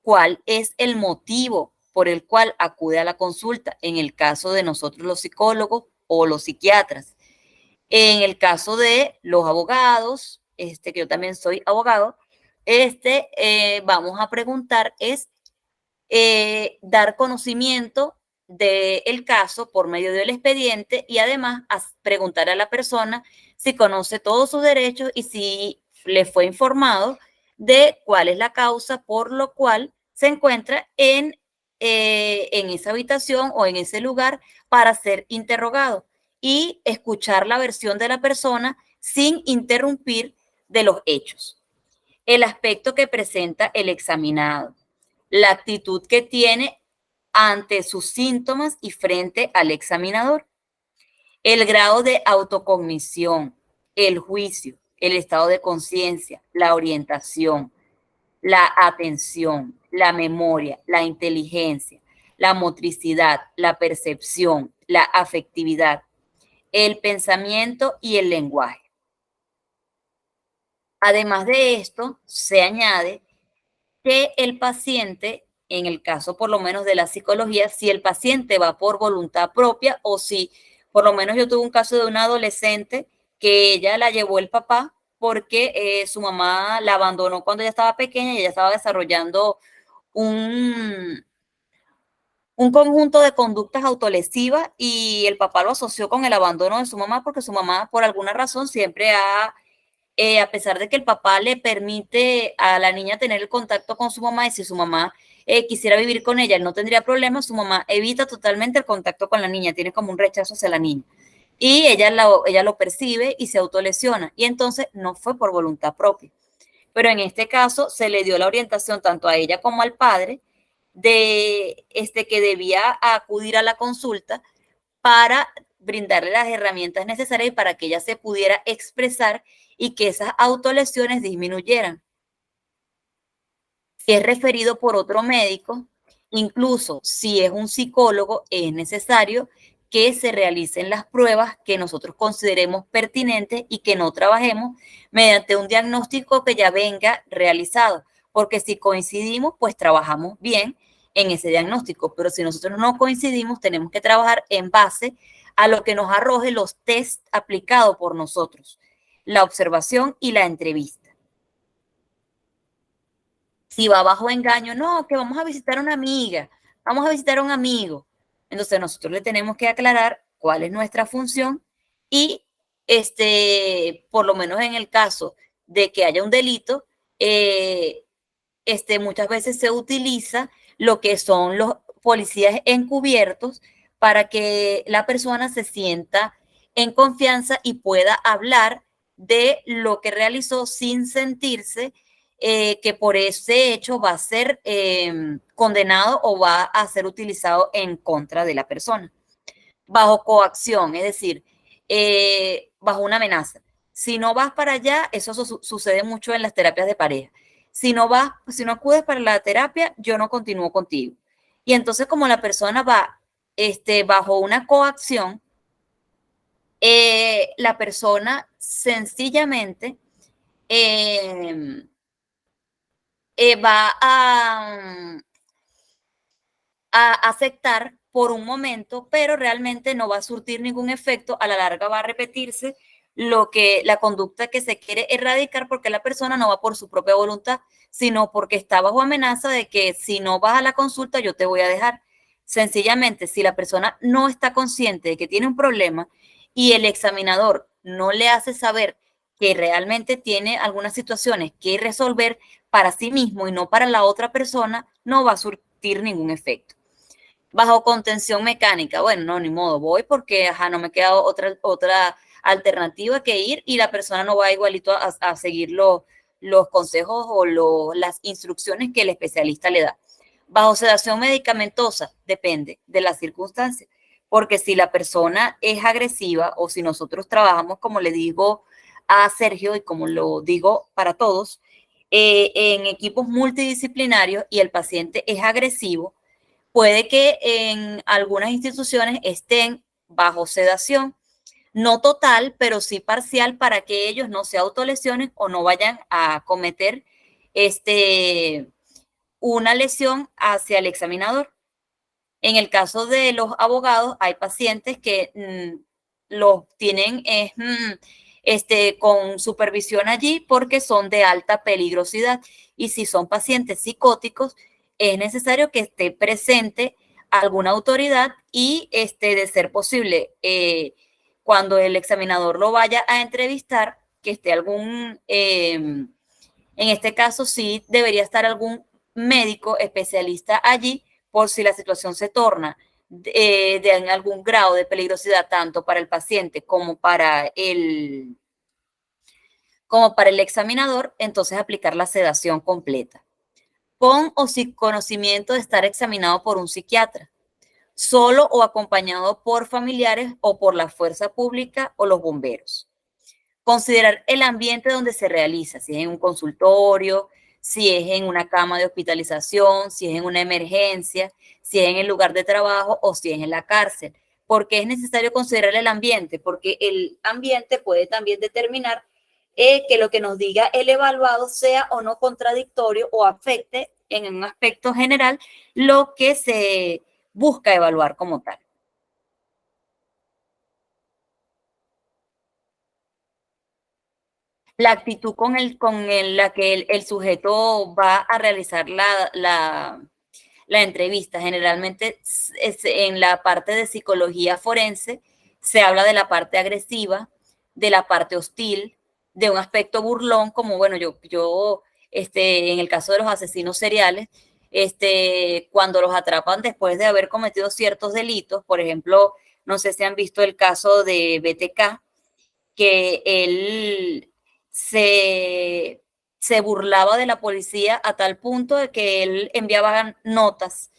¿cuál es el motivo por el cual acude a la consulta? En el caso de nosotros los psicólogos o los psiquiatras. En el caso de los abogados, que yo también soy abogado, vamos a preguntar es dar conocimiento del caso por medio del expediente y además preguntar a la persona si conoce todos sus derechos y si le fue informado de cuál es la causa por lo cual se encuentra en esa habitación o en ese lugar para ser interrogado, y escuchar la versión de la persona sin interrumpir de los hechos. El aspecto que presenta el examinado, la actitud que tiene ante sus síntomas y frente al examinador, el grado de autocognición, el juicio, el estado de conciencia, la orientación, la atención, la memoria, la inteligencia, la motricidad, la percepción, la afectividad, el pensamiento y el lenguaje. Además de esto, se añade que el paciente, en el caso por lo menos de la psicología, si el paciente va por voluntad propia o si, por lo menos yo tuve un caso de una adolescente que ella la llevó el papá porque su mamá la abandonó cuando ella estaba pequeña y ella estaba desarrollando un un conjunto de conductas autolesivas y el papá lo asoció con el abandono de su mamá porque su mamá, por alguna razón, siempre a pesar de que el papá le permite a la niña tener el contacto con su mamá y si su mamá quisiera vivir con ella, él no tendría problema, su mamá evita totalmente el contacto con la niña, tiene como un rechazo hacia la niña. Y ella lo percibe y se autolesiona. Y entonces no fue por voluntad propia. Pero en este caso se le dio la orientación tanto a ella como al padre de que debía acudir a la consulta para brindarle las herramientas necesarias para que ella se pudiera expresar y que esas autolesiones disminuyeran. Si es referido por otro médico, incluso si es un psicólogo, es necesario que se realicen las pruebas que nosotros consideremos pertinentes y que no trabajemos mediante un diagnóstico que ya venga realizado, porque si coincidimos, pues trabajamos bien en ese diagnóstico, pero si nosotros no coincidimos, tenemos que trabajar en base a lo que nos arroje los test aplicados por nosotros, la observación y la entrevista. Si va bajo engaño, no, que vamos a visitar a una amiga, vamos a visitar a un amigo. Entonces nosotros le tenemos que aclarar cuál es nuestra función y por lo menos en el caso de que haya un delito, muchas veces se utiliza lo que son los policías encubiertos para que la persona se sienta en confianza y pueda hablar de lo que realizó sin sentirse que por ese hecho va a ser condenado o va a ser utilizado en contra de la persona. Bajo coacción, es decir, bajo una amenaza. Si no vas para allá, eso sucede mucho en las terapias de pareja. Si no acudes para la terapia, yo no continúo contigo. Y entonces como la persona va bajo una coacción, la persona sencillamente va a aceptar por un momento, pero realmente no va a surtir ningún efecto. A la larga va a repetirse la conducta que se quiere erradicar porque la persona no va por su propia voluntad, sino porque está bajo amenaza de que si no vas a la consulta yo te voy a dejar. Sencillamente, si la persona no está consciente de que tiene un problema y el examinador no le hace saber que realmente tiene algunas situaciones que resolver para sí mismo y no para la otra persona, no va a surtir ningún efecto. Bajo contención mecánica, bueno, no, ni modo, voy porque no me queda otra alternativa que ir y la persona no va igualito a seguir los consejos o las instrucciones que el especialista le da. Bajo sedación medicamentosa, depende de las circunstancias, porque si la persona es agresiva o si nosotros trabajamos, como le digo a Sergio y como lo digo para todos, en equipos multidisciplinarios y el paciente es agresivo, puede que en algunas instituciones estén bajo sedación, no total, pero sí parcial para que ellos no se autolesionen o no vayan a cometer una lesión hacia el examinador. En el caso de los abogados, hay pacientes que los tienen con supervisión allí porque son de alta peligrosidad. Y si son pacientes psicóticos, es necesario que esté presente alguna autoridad y de ser posible, cuando el examinador lo vaya a entrevistar, que esté en este caso sí debería estar algún médico especialista allí por si la situación se torna en algún grado de peligrosidad tanto para el paciente como para el examinador, entonces aplicar la sedación completa. Con o sin conocimiento de estar examinado por un psiquiatra, solo o acompañado por familiares o por la fuerza pública o los bomberos. Considerar el ambiente donde se realiza, si es en un consultorio, si es en una cama de hospitalización, si es en una emergencia, si es en el lugar de trabajo o si es en la cárcel. ¿Por qué es necesario considerar el ambiente? Porque el ambiente puede también determinar que lo que nos diga el evaluado sea o no contradictorio o afecte en un aspecto general lo que se busca evaluar como tal. La actitud con la que el sujeto va a realizar la la entrevista. Generalmente en la parte de psicología forense se habla de la parte agresiva, de la parte hostil, de un aspecto burlón, como bueno, en el caso de los asesinos seriales, cuando los atrapan después de haber cometido ciertos delitos, por ejemplo, no sé si han visto el caso de BTK, que él se burlaba de la policía a tal punto de que él enviaba notas,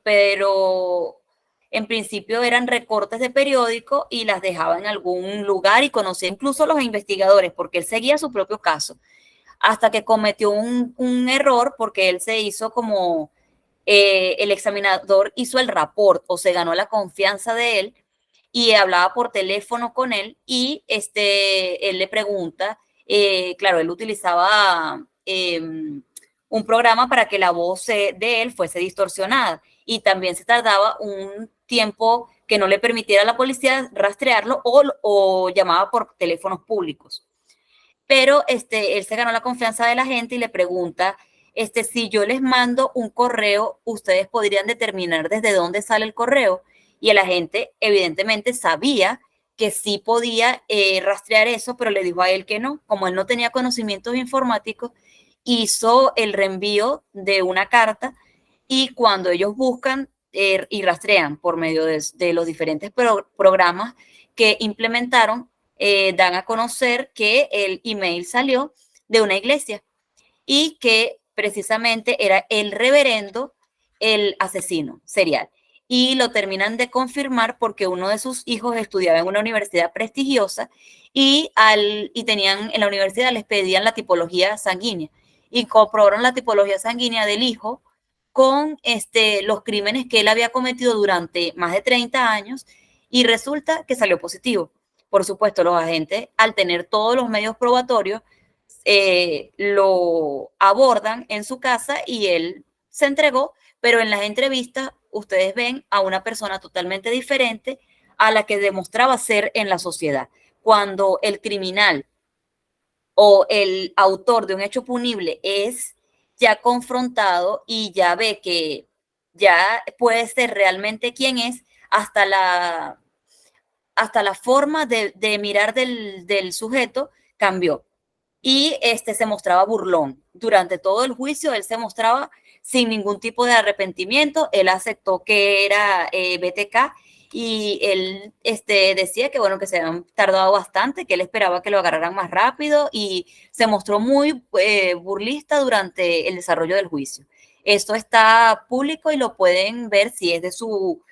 pero en principio eran recortes de periódico y las dejaba en algún lugar y conocía incluso a los investigadores porque él seguía su propio caso, hasta que cometió un error porque él se hizo como el examinador hizo el rapport o se ganó la confianza de él y hablaba por teléfono con él y él le pregunta, claro, él utilizaba un programa para que la voz de él fuese distorsionada y también se tardaba un tiempo que no le permitiera a la policía rastrearlo o llamaba por teléfonos públicos. Pero él se ganó la confianza de la gente y le pregunta, si yo les mando un correo, ustedes podrían determinar desde dónde sale el correo. Y el agente evidentemente sabía que sí podía rastrear eso, pero le dijo a él que no. Como él no tenía conocimientos informáticos, hizo el reenvío de una carta y cuando ellos buscan y rastrean por medio de los diferentes programas que implementaron, dan a conocer que el email salió de una iglesia y que precisamente era el reverendo el asesino serial. Y lo terminan de confirmar porque uno de sus hijos estudiaba en una universidad prestigiosa y tenían en la universidad les pedían la tipología sanguínea y comprobaron la tipología sanguínea del hijo con los crímenes que él había cometido durante más de 30 años y resulta que salió positivo. Por supuesto, los agentes, al tener todos los medios probatorios, lo abordan en su casa y él se entregó, pero en las entrevistas ustedes ven a una persona totalmente diferente a la que demostraba ser en la sociedad. Cuando el criminal o el autor de un hecho punible es ya confrontado y ya ve que ya puede ser realmente quién es, hasta la forma de mirar del sujeto cambió. Y se mostraba burlón. Durante todo el juicio él se mostraba sin ningún tipo de arrepentimiento. Él aceptó que era BTK y él decía que bueno, que se habían tardado bastante, que él esperaba que lo agarraran más rápido y se mostró muy burlista durante el desarrollo del juicio. Esto está público y lo pueden ver si es de su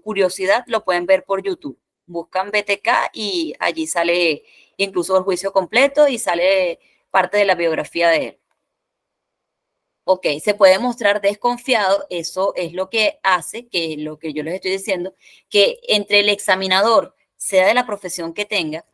curiosidad, lo pueden ver por YouTube. Buscan BTK y allí sale incluso el juicio completo y sale parte de la biografía de él. Ok, se puede mostrar desconfiado, eso es lo que hace, que es lo que yo les estoy diciendo, que entre el examinador, sea de la profesión que tenga,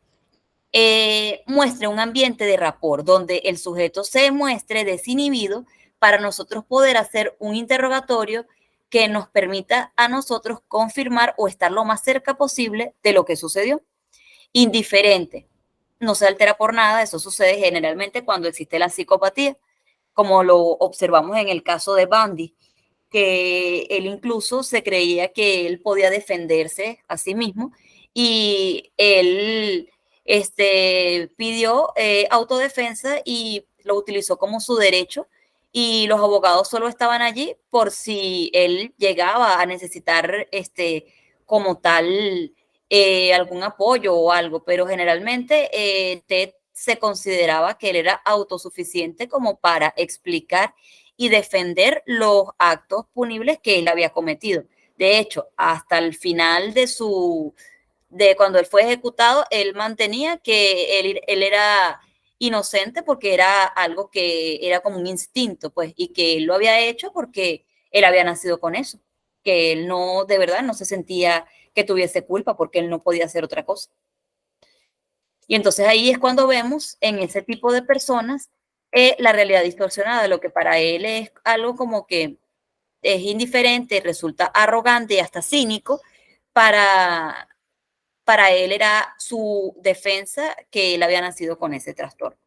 muestre un ambiente de rapport, donde el sujeto se muestre desinhibido para nosotros poder hacer un interrogatorio que nos permita a nosotros confirmar o estar lo más cerca posible de lo que sucedió. Indiferente, no se altera por nada, eso sucede generalmente cuando existe la psicopatía, como lo observamos en el caso de Bundy, que él incluso se creía que él podía defenderse a sí mismo y él pidió autodefensa y lo utilizó como su derecho y los abogados solo estaban allí por si él llegaba a necesitar como tal algún apoyo o algo, pero generalmente Ted se consideraba que él era autosuficiente como para explicar y defender los actos punibles que él había cometido. De hecho, hasta el final de cuando él fue ejecutado, él mantenía que él era inocente porque era algo que era como un instinto, pues, y que él lo había hecho porque él había nacido con eso, que él no, de verdad, no se sentía que tuviese culpa porque él no podía hacer otra cosa. Y entonces ahí es cuando vemos en ese tipo de personas la realidad distorsionada, lo que para él es algo como que es indiferente, resulta arrogante y hasta cínico, para él era su defensa que él había nacido con ese trastorno.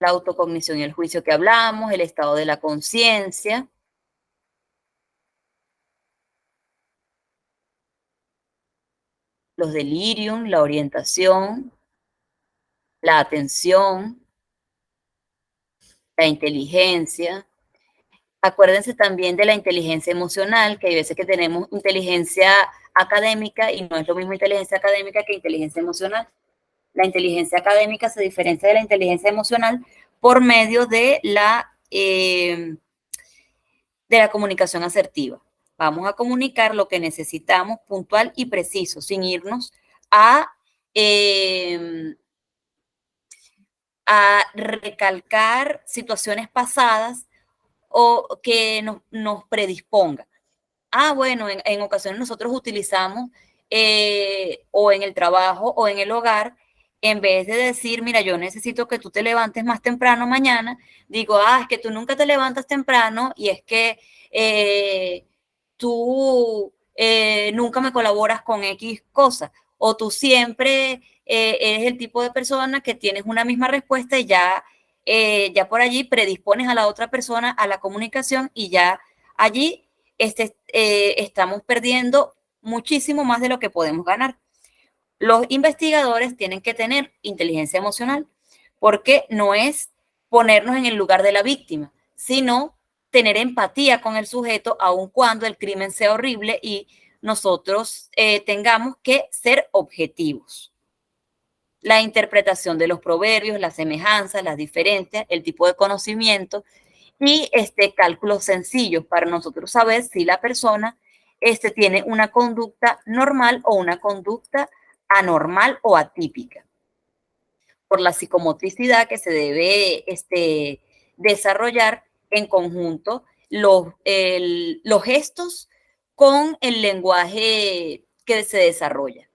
la autocognición y el juicio que hablamos, el estado de la conciencia, los delirium, la orientación, la atención, la inteligencia. Acuérdense también de la inteligencia emocional, que hay veces que tenemos inteligencia académica y no es lo mismo inteligencia académica que inteligencia emocional. La inteligencia académica se diferencia de la inteligencia emocional por medio de la comunicación asertiva. Vamos a comunicar lo que necesitamos puntual y preciso, sin irnos eh, a recalcar situaciones pasadas o que nos predisponga. Bueno, en ocasiones nosotros utilizamos o en el trabajo o en el hogar, en vez de decir, mira, yo necesito que tú te levantes más temprano mañana, digo, es que tú nunca te levantas temprano y es que tú nunca me colaboras con X cosas, o tú siempre eres el tipo de persona que tienes una misma respuesta y ya por allí predispones a la otra persona a la comunicación y ya allí estamos perdiendo muchísimo más de lo que podemos ganar. Los investigadores tienen que tener inteligencia emocional porque no es ponernos en el lugar de la víctima, sino tener empatía con el sujeto aun cuando el crimen sea horrible y nosotros tengamos que ser objetivos. La interpretación de los proverbios, las semejanzas, las diferencias, el tipo de conocimiento y cálculos sencillos para nosotros saber si la persona tiene una conducta normal o una conducta anormal o atípica. Por la psicomotricidad que se debe desarrollar en conjunto los gestos con el lenguaje que se desarrolla.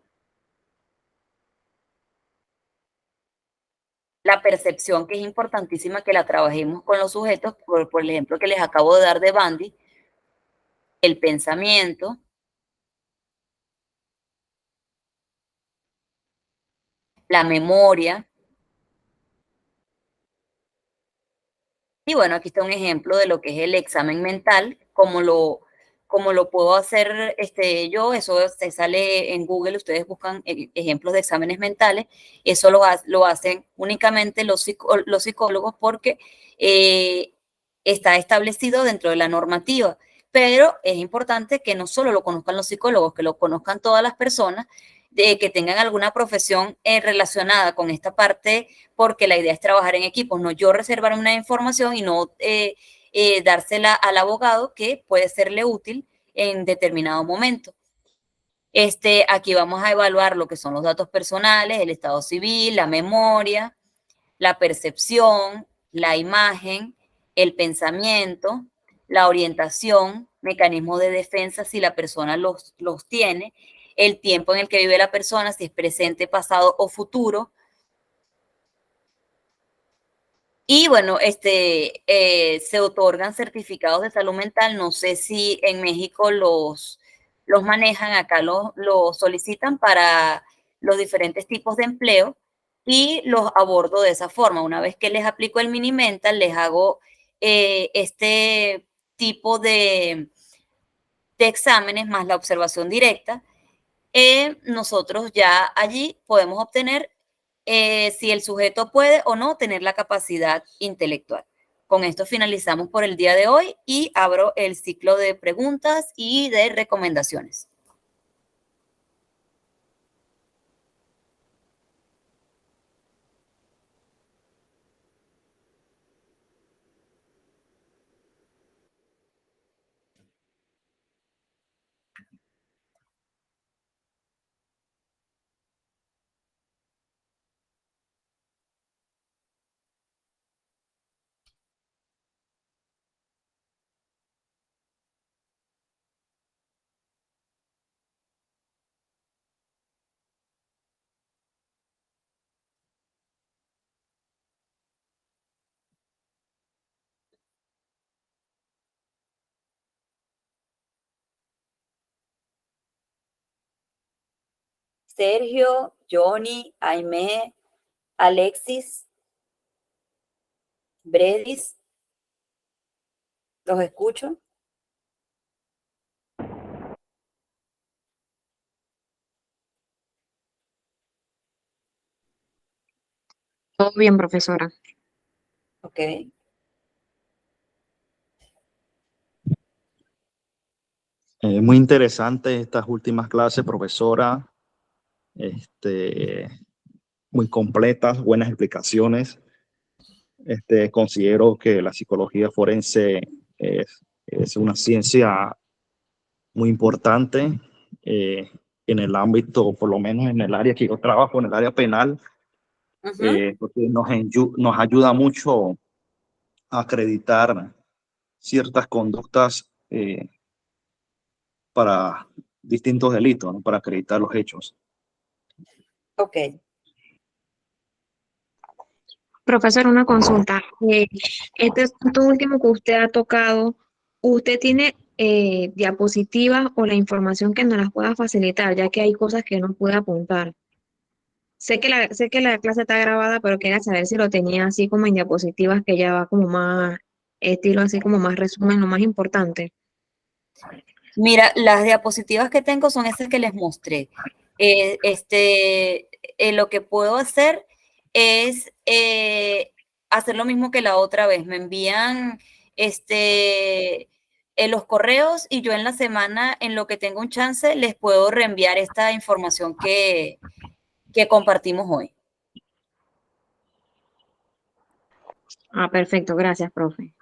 La percepción, que es importantísima que la trabajemos con los sujetos, por el ejemplo que les acabo de dar de Bandy, el pensamiento, la memoria. Y bueno, aquí está un ejemplo de lo que es el examen mental, como lo puedo hacer yo, eso se sale en Google, ustedes buscan ejemplos de exámenes mentales, eso lo hacen únicamente los psicólogos porque está establecido dentro de la normativa, pero es importante que no solo lo conozcan los psicólogos, que lo conozcan todas las personas, de que tengan alguna profesión relacionada con esta parte, porque la idea es trabajar en equipos, no yo reservar una información y no dársela al abogado que puede serle útil en determinado momento. Aquí vamos a evaluar lo que son los datos personales, el estado civil, la memoria, la percepción, la imagen, el pensamiento, la orientación, mecanismos de defensa si la persona los tiene, el tiempo en el que vive la persona, si es presente, pasado o futuro. Y bueno, se otorgan certificados de salud mental. No sé si en México los manejan, acá los solicitan para los diferentes tipos de empleo y los abordo de esa forma. Una vez que les aplico el mini mental, les hago este tipo de exámenes más la observación directa. Nosotros ya allí podemos obtener si el sujeto puede o no tener la capacidad intelectual. Con esto finalizamos por el día de hoy y abro el ciclo de preguntas y de recomendaciones. Sergio, Johnny, Aimé, Alexis, Bredis, los escucho. Todo bien, profesora. Ok. Muy interesante estas últimas clases, profesora. Muy completas, buenas explicaciones. Considero que la psicología forense es una ciencia muy importante en el ámbito, por lo menos en el área que yo trabajo, en el área penal, porque nos ayuda mucho a acreditar ciertas conductas para distintos delitos, ¿no? Para acreditar los hechos. Ok. Profesor, una consulta. Esto último que usted ha tocado, ¿usted tiene diapositivas o la información que nos las pueda facilitar, ya que hay cosas que no puede apuntar? Sé que la clase está grabada, pero quería saber si lo tenía así como en diapositivas, que ya va como más estilo, así como más resumen, lo más importante. Mira, las diapositivas que tengo son esas que les mostré. Lo que puedo hacer es hacer lo mismo que la otra vez. Me envían los correos y yo en la semana, en lo que tengo un chance, les puedo reenviar esta información que compartimos hoy. Ah, perfecto, gracias, profe.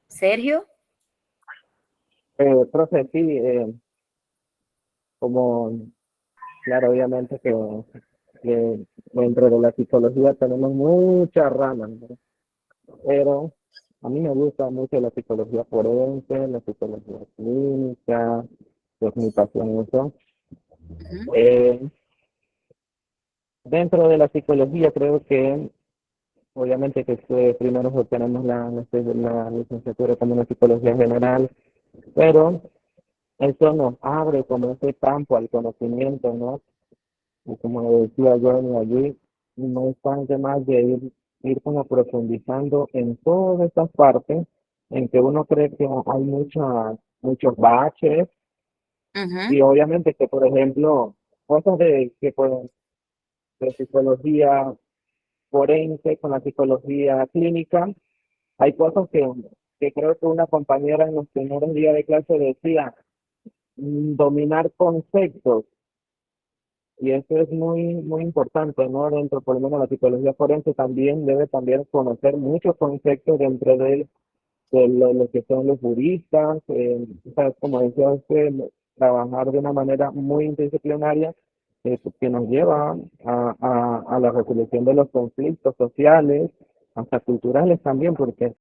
Sergio. Profe, sí, como, claro, obviamente que dentro de la psicología tenemos muchas ramas, ¿no? Pero a mí me gusta mucho la psicología forense, la psicología clínica, pues mi pasión es eso. Dentro de la psicología creo que obviamente que primero obtenemos la licenciatura como una psicología general, pero eso nos abre como ese campo al conocimiento, ¿no? Y como decía Johnny allí, no es tan de más de ir como profundizando en todas estas partes en que uno cree que hay muchos baches y obviamente que, por ejemplo, cosas de psicología forense con la psicología clínica, hay cosas que creo que una compañera en los primeros días de clase decía, dominar conceptos. Y eso es muy importante, ¿no? Dentro, por lo menos, la psicología forense también debe también conocer muchos conceptos dentro lo que son los juristas, o sea, como decía usted, trabajar de una manera muy interdisciplinaria que nos lleva a la resolución de los conflictos sociales, hasta culturales también, porque